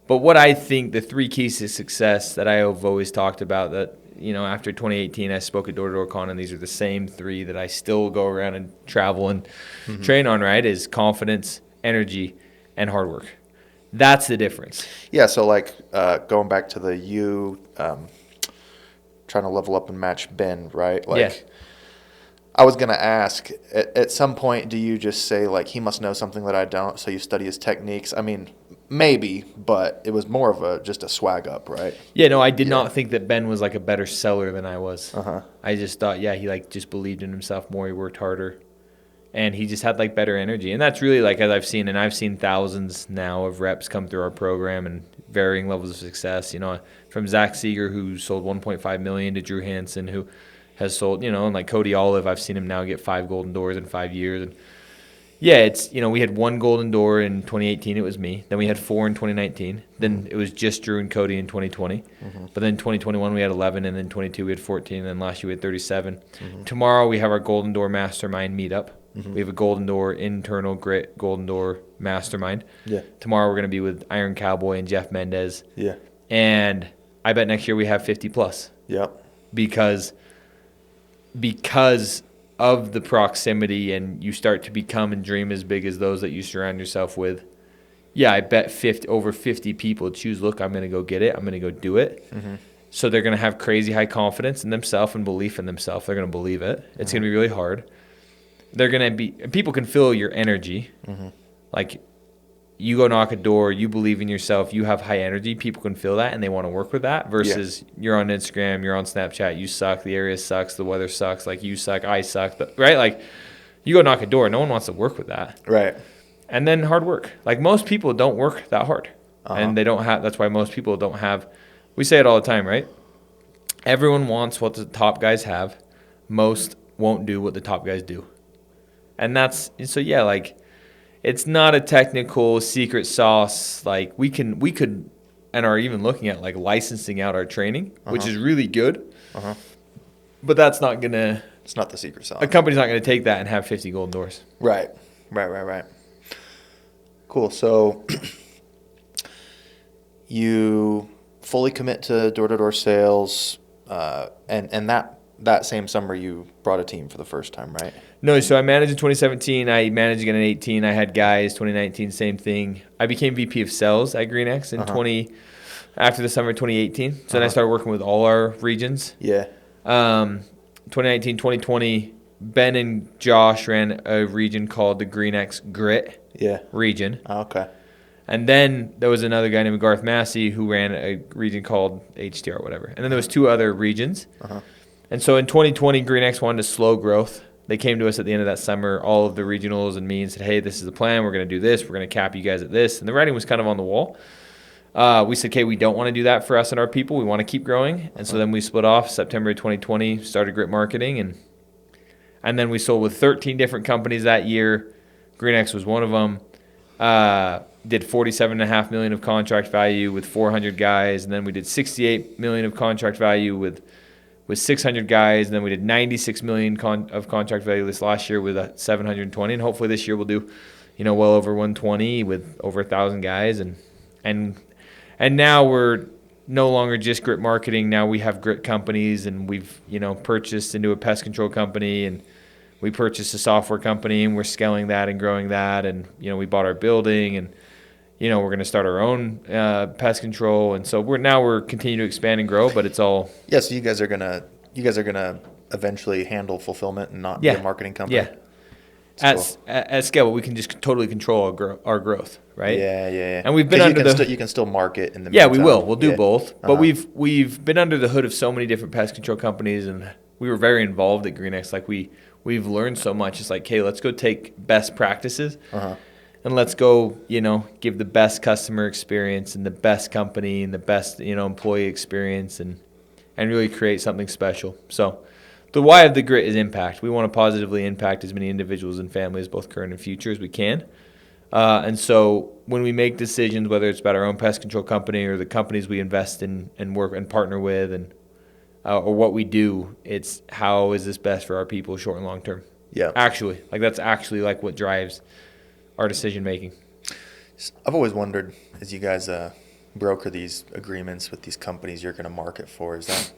But what I think the 3 keys to success that I have always talked about, that after 2018 I spoke at Door to Door Con, and these are the same 3 that I still go around and travel and train on, right, is confidence, energy, and hard work. That's the difference.
Yeah, so like going back to the trying to level up and match Ben, right? Like, I was going to ask, at some point, do you just say, like, he must know something that I don't, so you study his techniques? I mean, maybe, but it was more of just a swag up, right?
Yeah, no, I did not think that Ben was, like, a better seller than I was.
Uh-huh.
I just thought, he, like, just believed in himself more. He worked harder. And he just had, like, better energy. And that's really, like, as I've seen thousands now of reps come through our program and varying levels of success. From Zach Seeger, who sold $1.5 million, to Drew Hansen, who has sold, and like Cody Olive, I've seen him now get 5 Golden Doors in 5 years. And it's, we had 1 Golden Door in 2018, it was me. Then we had 4 in 2019. Then it was just Drew and Cody in 2020. Mm-hmm. But then 2021 we had 11, and then 22 we had 14, and then last year we had 37. Mm-hmm. Tomorrow we have our Golden Door Mastermind meetup. Mm-hmm. We have a Golden Door internal grit Golden Door Mastermind. Yeah. Tomorrow we're going to be with Iron Cowboy and Jeff Mendez.
Yeah.
And I bet next year we have 50 plus.
Yep.
Because of the proximity, and you start to become and dream as big as those that you surround yourself with. Yeah, I bet over 50 people choose, look, I'm going to go get it. I'm going to go do it. Mm-hmm. So they're going to have crazy high confidence in themselves and belief in themselves. They're going to believe it. It's going to be really hard. They're going to be – people can feel your energy. Mm-hmm. Like, you go knock a door, you believe in yourself, you have high energy, people can feel that and they want to work with that, versus you're on Instagram, you're on Snapchat, you suck, the area sucks, the weather sucks, like you suck, I suck, right? Like, you go knock a door, no one wants to work with that.
Right.
And then hard work. Like, most people don't work that hard. Uh-huh. And they don't have – that's why most people don't have – we say it all the time, right? Everyone wants what the top guys have. Most won't do what the top guys do. And that's – so, like – it's not a technical secret sauce. Like, we could and are even looking at like licensing out our training, which is really good. Uh-huh. But that's not gonna.
It's not the secret sauce.
A company's not gonna take that and have 50 Golden Doors.
Right. Cool. So you fully commit to door-to-door sales, and that same summer you brought a team for the first time, right?
No, so I managed in 2017. I managed again in 18. I had guys. 2019, same thing. I became VP of Sales at GreenX in after the summer of 2018. So then I started working with all our regions.
Yeah.
2019, 2020, Ben and Josh ran a region called the GreenX Grit region.
Oh, okay.
And then there was another guy named Garth Massey who ran a region called HDR or whatever. And then there was 2 other regions. Uh-huh. And so in 2020, GreenX wanted to slow growth. They came to us at the end of that summer, all of the regionals and me, and said, hey, this is the plan. We're going to do this. We're going to cap you guys at this. And the writing was kind of on the wall. We said, okay, we don't want to do that for us and our people. We want to keep growing. And so then we split off September 2020, started Grit Marketing. And then we sold with 13 different companies that year. GreenX was one of them. Did $47.5 million of contract value with 400 guys. And then we did $68 million of contract value with with 600 guys, and then we did 96 million of contract value this last year with 720, and hopefully this year we'll do, well over 120 with over 1,000 guys, and now we're no longer just grit marketing. Now we have grit companies, and we've purchased into a pest control company, and we purchased a software company, and we're scaling that and growing that, and we bought our building, and we're going to start our own pest control, and so we're continuing to expand and grow, but it's all
So you guys are gonna eventually handle fulfillment and not be a marketing company.
Yeah. At scale, but we can just totally control our growth, right?
Yeah.
And we've been
you can still market in the
yeah,
meantime.
we will. We'll do both. But we've been under the hood of so many different pest control companies, and we were very involved at GreenX. Like we've learned so much. It's like, hey, let's go take best practices, and let's go, give the best customer experience and the best company and the best, employee experience, and really create something special. So the why of the grit is impact. We want to positively impact as many individuals and families, both current and future, as we can. And so when we make decisions, whether it's about our own pest control company or the companies we invest in and work and partner with, and or what we do, it's how is this best for our people, short and long term.
Yeah.
Actually, that's actually what drives our decision making.
I've always wondered, as you guys broker these agreements with these companies you're going to market for, is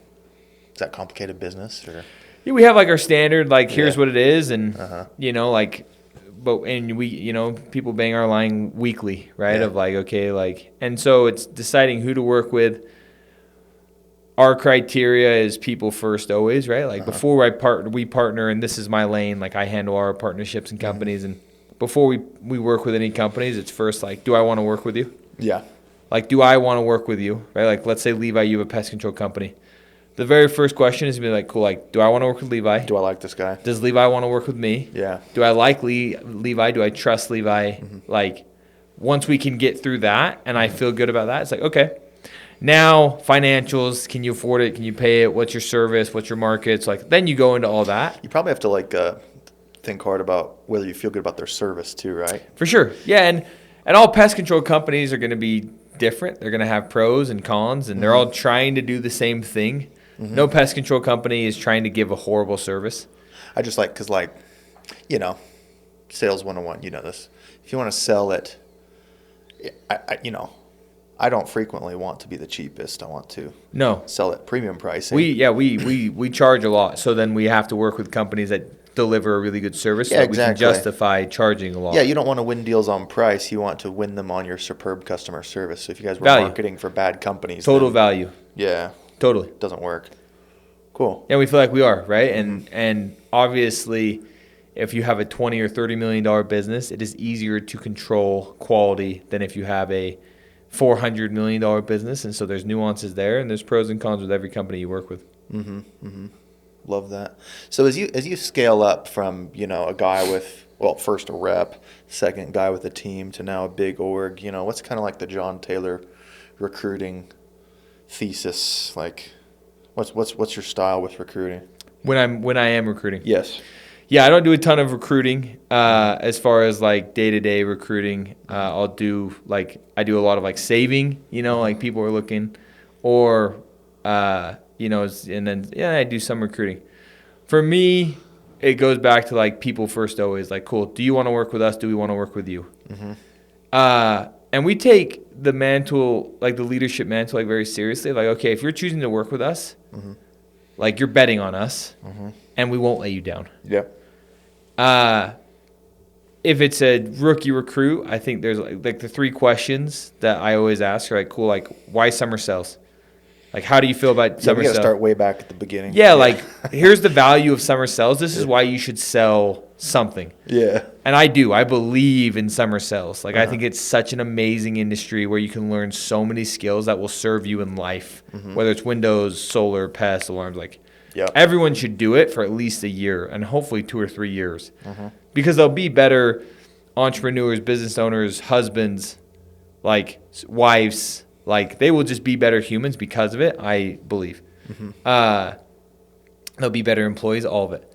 that complicated business or?
Yeah, we have our standard, here's what it is, and but we people bang our line weekly, right?
Yeah.
Of okay, and so it's deciding who to work with. Our criteria is people first always, right? Before we partner, and this is my lane. I handle our partnerships and companies, and before we work with any companies, it's first do I want to work with you?
Yeah.
Do I want to work with you? Right? Let's say Levi, you have a pest control company. The very first question is to be cool, do I want to work with Levi?
Do I like this guy?
Does Levi want to work with me?
Yeah.
Do I like Levi? Do I trust Levi? Once we can get through that and I feel good about that, it's okay. Now, financials, can you afford it? Can you pay it? What's your service? What's your markets? Then you go into all that.
You probably have to think hard about whether you feel good about their service too, right?
For sure. Yeah, and all pest control companies are going to be different. They're going to have pros and cons, and they're all trying to do the same thing. No pest control company is trying to give a horrible service.
I just because sales 101, this. If you want to sell it, I don't frequently want to be the cheapest. I want to sell at premium pricing.
We charge a lot, so then we have to work with companies that deliver a really good service so that we can justify charging a lot.
Yeah, you don't want to win deals on price. You want to win them on your superb customer service. So if you guys were marketing for bad companies.
Total value.
Yeah.
Totally.
Doesn't work. Cool.
Yeah, we feel like we are, right? And obviously, if you have a $20 or $30 million business, it is easier to control quality than if you have a $400 million business. And so there's nuances there, and there's pros and cons with every company you work with.
Love that. So as you scale up from, a guy with, first a rep, second guy with a team, to now a big org, what's kind of the John Taylor recruiting thesis? What's your style with recruiting?
When I am recruiting?
Yes.
Yeah, I don't do a ton of recruiting as far as day-to-day recruiting. I'll do I do a lot of saving, people are looking, or and then I do some recruiting. For me, it goes back to people first always. Cool, do you want to work with us? Do we want to work with you? And we take the mantle, the leadership mantle, very seriously. Okay, if you're choosing to work with us, you're betting on us, and we won't let you down.
Yep.
If it's a rookie recruit, I think there's the three questions that I always ask are cool, why summer sales? How do you feel about summer
sales?
sales?
Start way back at the beginning.
Yeah, here's the value of summer sales. This is why you should sell something.
Yeah.
And I do. I believe in summer sales. I think it's such an amazing industry where you can learn so many skills that will serve you in life, whether it's windows, solar, pest, alarms. Everyone should do it for at least a year and hopefully 2 or 3 years because they'll be better entrepreneurs, business owners, husbands, wives. They will just be better humans because of it, I believe. They'll be better employees, all of it.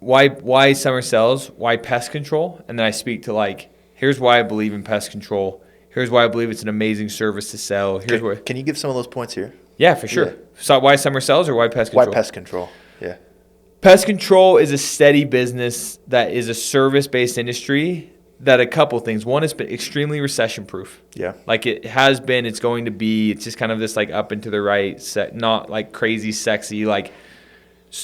Why summer sales? Why pest control? And then I speak to here's why I believe in pest control. Here's why I believe it's an amazing service to sell. Here's where.
Can you give some of those points here?
Yeah, for sure.
Yeah.
So why summer sells or why pest
Why
control?
pest control? Yeah.
Pest control is a steady business that is a service-based industry that a couple things. One, it's been extremely recession-proof.
Yeah.
Like it has been, it's going to be. It's just kind of this like up and to the right, not like crazy sexy, like,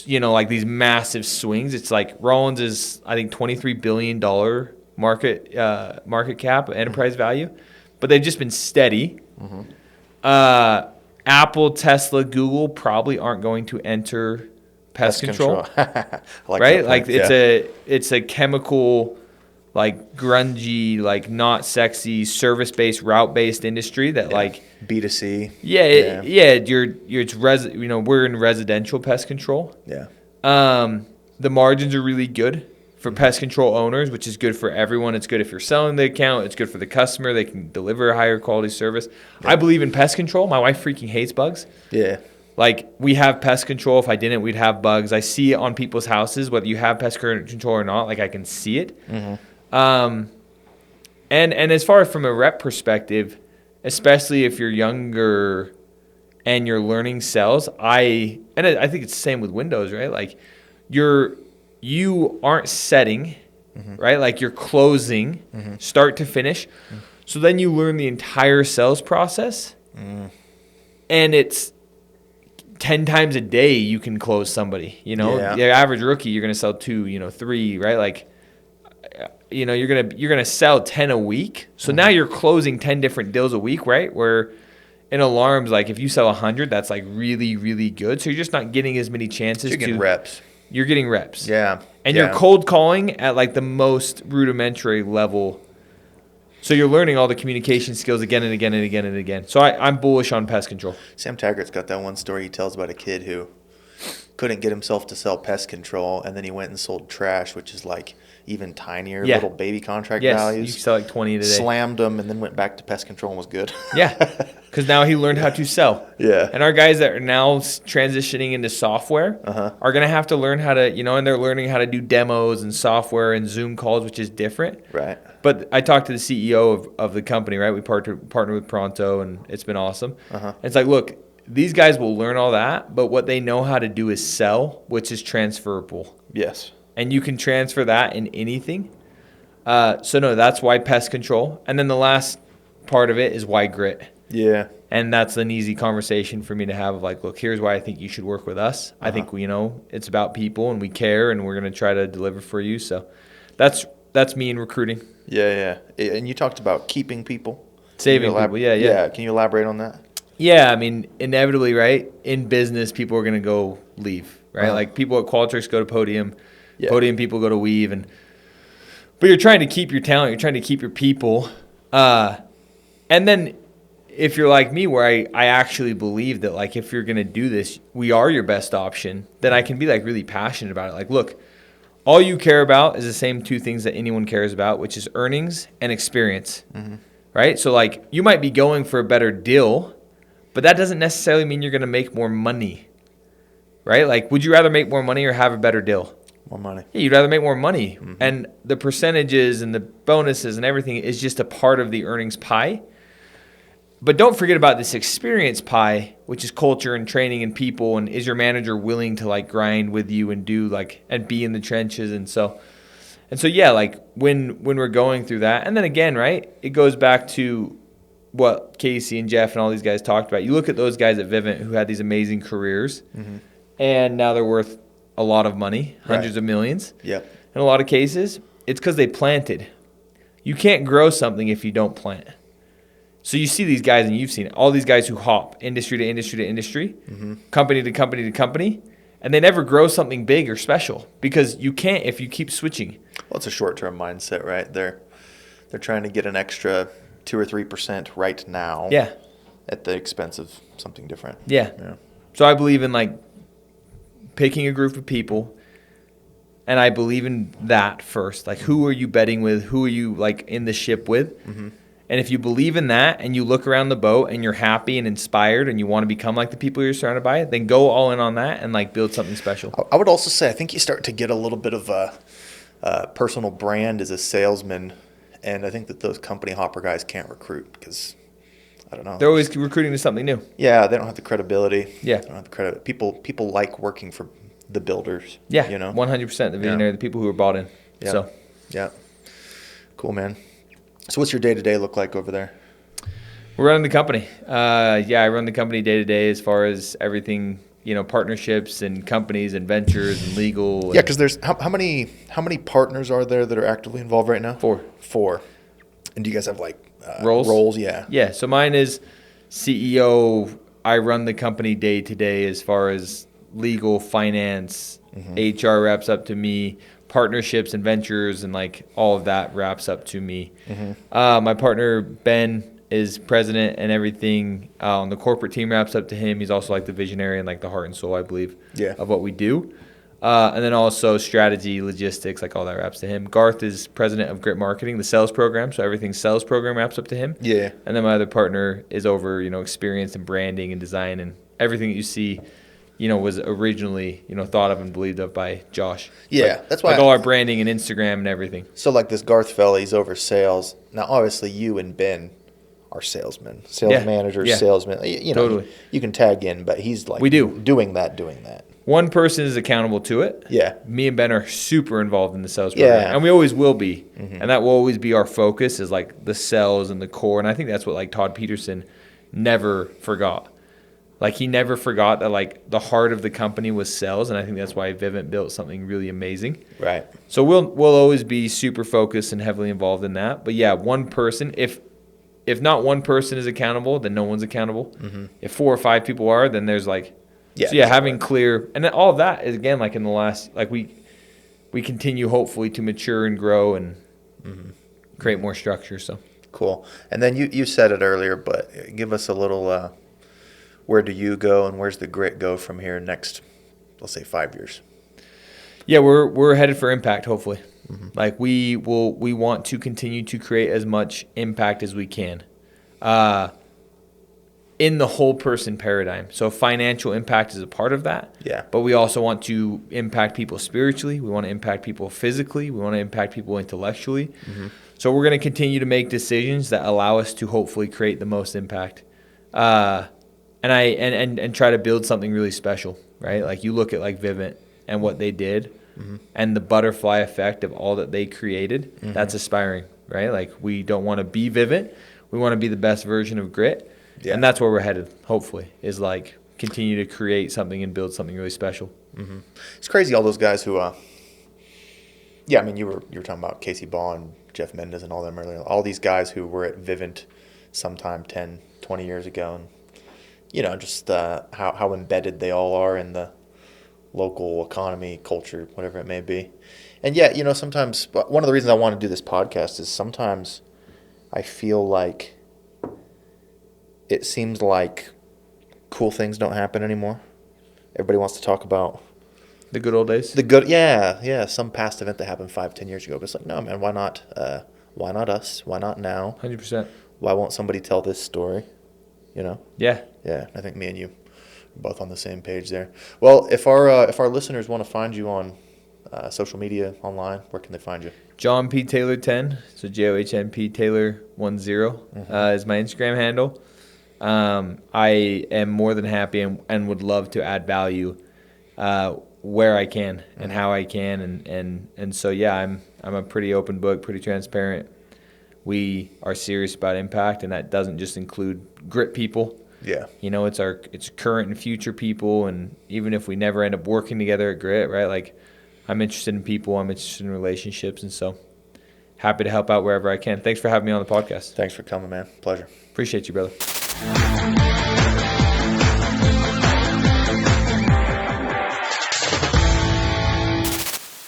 you know, like these massive swings. It's like Rollins is, I think, $23 billion market cap, enterprise value, but they've just been steady. Apple, Tesla, Google probably aren't going to enter pest control.
Like
right? Like it's a chemical, like grungy, like not sexy, service-based, route-based industry that like
B2C.
We're in residential pest control.
Yeah.
The margins are really good for pest control owners, which is good for everyone. It's good if you're selling the account. It's good for the customer. They can deliver a higher quality service. Yeah. I believe in pest control. My wife freaking hates bugs. Yeah. Like, we have pest control. If I didn't, we'd have bugs. I see it on people's houses, whether you have pest control or not. Like, I can see it. And as far as from a rep perspective, especially if you're younger and you're learning sales, I think it's the same with windows, right? Like, you aren't setting, right? Like, you're closing, start to finish. So then you learn the entire sales process, and it's 10 times a day you can close somebody. You know, the average rookie, you're gonna sell 2, 3, right? Like, you're gonna sell 10 a week. So now you're closing 10 different deals a week, right? Where in alarms, like if you sell 100, that's like really, really good. So you're just not getting as many chances.
You're getting reps.
You're getting reps.
Yeah.
And you're cold calling at like the most rudimentary level. So you're learning all the communication skills again and again and again and again. So I'm bullish on pest control.
Sam Taggart's got that one story he tells about a kid who couldn't get himself to sell pest control, and then he went and sold trash, which is like even tinier, little baby contract values.
You sell like 20 today.
Slammed them and then went back to pest control and was good.
Because now he learned how to sell. And our guys that are now transitioning into software are going to have to learn how to, and they're learning how to do demos and software and Zoom calls, which is different.
Right.
But I talked to the CEO of the company, right? We partnered with Pronto, and it's been awesome. It's like, look, these guys will learn all that, but what they know how to do is sell, which is transferable.
Yes.
And you can transfer that in anything. So no, that's why pest control. And then the last part of it is why grit.
Yeah.
And that's an easy conversation for me to have of like, look, here's why I think you should work with us. I think, it's about people and we care and we're going to try to deliver for you. So that's me in recruiting.
Yeah. And you talked about keeping people.
Saving people. Yeah.
Can you elaborate on that?
Yeah. I mean, inevitably, right? In business, people are going to go leave, right? Like people at Qualtrics go to Podium. Yeah. Podium people go to Weave, but you're trying to keep your talent, you're trying to keep your people, and then if you're like me, where I actually believe that like if you're gonna do this, we are your best option, then I can be like really passionate about it. Like, look, all you care about is the same two things that anyone cares about, which is earnings and experience, right? So like you might be going for a better deal, but that doesn't necessarily mean you're gonna make more money, right? Like, would you rather make more money or have a better deal?
More money.
Yeah, you'd rather make more money. And the percentages and the bonuses and everything is just a part of the earnings pie. But don't forget about this experience pie, which is culture and training and people. And is your manager willing to like grind with you and do like and be in the trenches? And so yeah, like when we're going through that, and then again, right, it goes back to what Casey and Jeff and all these guys talked about. You look at those guys at Vivint who had these amazing careers, and now they're worth a lot of money, hundreds of millions. Yep. In a lot of cases, it's because they planted. You can't grow something if you don't plant. So you see these guys, and you've seen it, all these guys who hop industry to industry to industry, company to company to company, and they never grow something big or special because you can't if you keep switching.
Well, it's a short-term mindset, right? They're trying to get an extra 2 or 3% right now.
Yeah.
At the expense of something different.
Yeah. So I believe in like picking a group of people, and I believe in that first. Like, who are you betting with? Who are you like in the ship with? And if you believe in that and you look around the boat and you're happy and inspired and you want to become like the people you're surrounded by, then go all in on that and like build something special.
I would also say I think you start to get a little bit of a personal brand as a salesman And I think that those company hopper guys can't recruit because, I don't know.
They're always recruiting to something new.
Yeah, they don't have the credibility.
Yeah.
They don't have the credit. People like working for the builders.
Yeah,
you know?
100%. The visionary, the people who are bought in.
Yeah.
So,
yeah. Cool, man. So what's your day-to-day look like over there?
we're running the company. I run the company day to day as far as everything, partnerships and companies and ventures and legal.
Yeah, because there's how many partners are there that are actively involved right now? Four. And do you guys have like
Roles?
Roles, yeah.
Yeah, so mine is CEO. I run the company day to day as far as legal, finance, HR wraps up to me. Partnerships and ventures and like all of that wraps up to me. My partner Ben is president and everything on the corporate team wraps up to him. He's also like the visionary and like the heart and soul, I believe, of what we do. And then also strategy, logistics, like all that wraps to him. Garth is president of Grit Marketing, the sales program. So everything sales program wraps up to him.
Yeah.
And then my other partner is over, experience and branding and design and everything that you see, was originally, thought of and believed of by Josh.
Yeah, that's why.
Like all our branding and Instagram and everything.
So like this Garth fella, he's over sales. Now, obviously, you and Ben are salesmen, managers, salesmen.
Totally.
You can tag in, but he's like doing that.
One person is accountable to it.
Yeah.
Me and Ben are super involved in the sales program.
Yeah.
And we always will be. And that will always be our focus is like the sales and the core. And I think that's what like Todd Peterson never forgot. Like he never forgot that like the heart of the company was sales. And I think that's why Vivint built something really amazing.
Right.
So we'll always be super focused and heavily involved in that. But yeah, one person, if not one person is accountable, then no one's accountable. If 4 or 5 people are, then there's like, having clear, and then all of that is again, like in the last, like we continue hopefully to mature and grow and create more structure. So
cool. And then you said it earlier, but give us a little, where do you go and where's the Grit go from here next, let's say 5 years?
Yeah, we're headed for impact, hopefully. Like we want to continue to create as much impact as we can. In the whole person paradigm. So financial impact is a part of that.
Yeah.
But we also want to impact people spiritually. We want to impact people physically. We want to impact people intellectually. So we're going to continue to make decisions that allow us to hopefully create the most impact. And try to build something really special, right? Like you look at like Vivint and what they did and the butterfly effect of all that they created. That's aspiring, right? Like we don't want to be Vivint. We want to be the best version of Grit. Yeah. And that's where we're headed, hopefully, is like continue to create something and build something really special.
It's crazy, all those guys who, you were talking about Casey Baugh and Jeff Mendes and all them earlier. All these guys who were at Vivint sometime 10, 20 years ago. And, just how embedded they all are in the local economy, culture, whatever it may be. And, sometimes one of the reasons I want to do this podcast is sometimes I feel like it seems like cool things don't happen anymore. Everybody wants to talk about
the good old days.
Some past event that happened 5-10 years ago. But it's like, no, man, why not? Why not us? Why not now?
100%.
Why won't somebody tell this story?
Yeah.
Yeah. I think me and you are both on the same page there. Well, if our listeners want to find you on social media online, where can they find you?
John P. Taylor 10. So JOHNP Taylor 10 is my Instagram handle. I am more than happy and would love to add value where I can and how I can. And so, yeah, I'm a pretty open book, pretty transparent. We are serious about impact, and that doesn't just include Grit people.
Yeah.
It's current and future people, and even if we never end up working together at Grit, right? Like, I'm interested in people, I'm interested in relationships, and so happy to help out wherever I can. Thanks for having me on the podcast.
Thanks for coming, man. Pleasure.
Appreciate you, brother.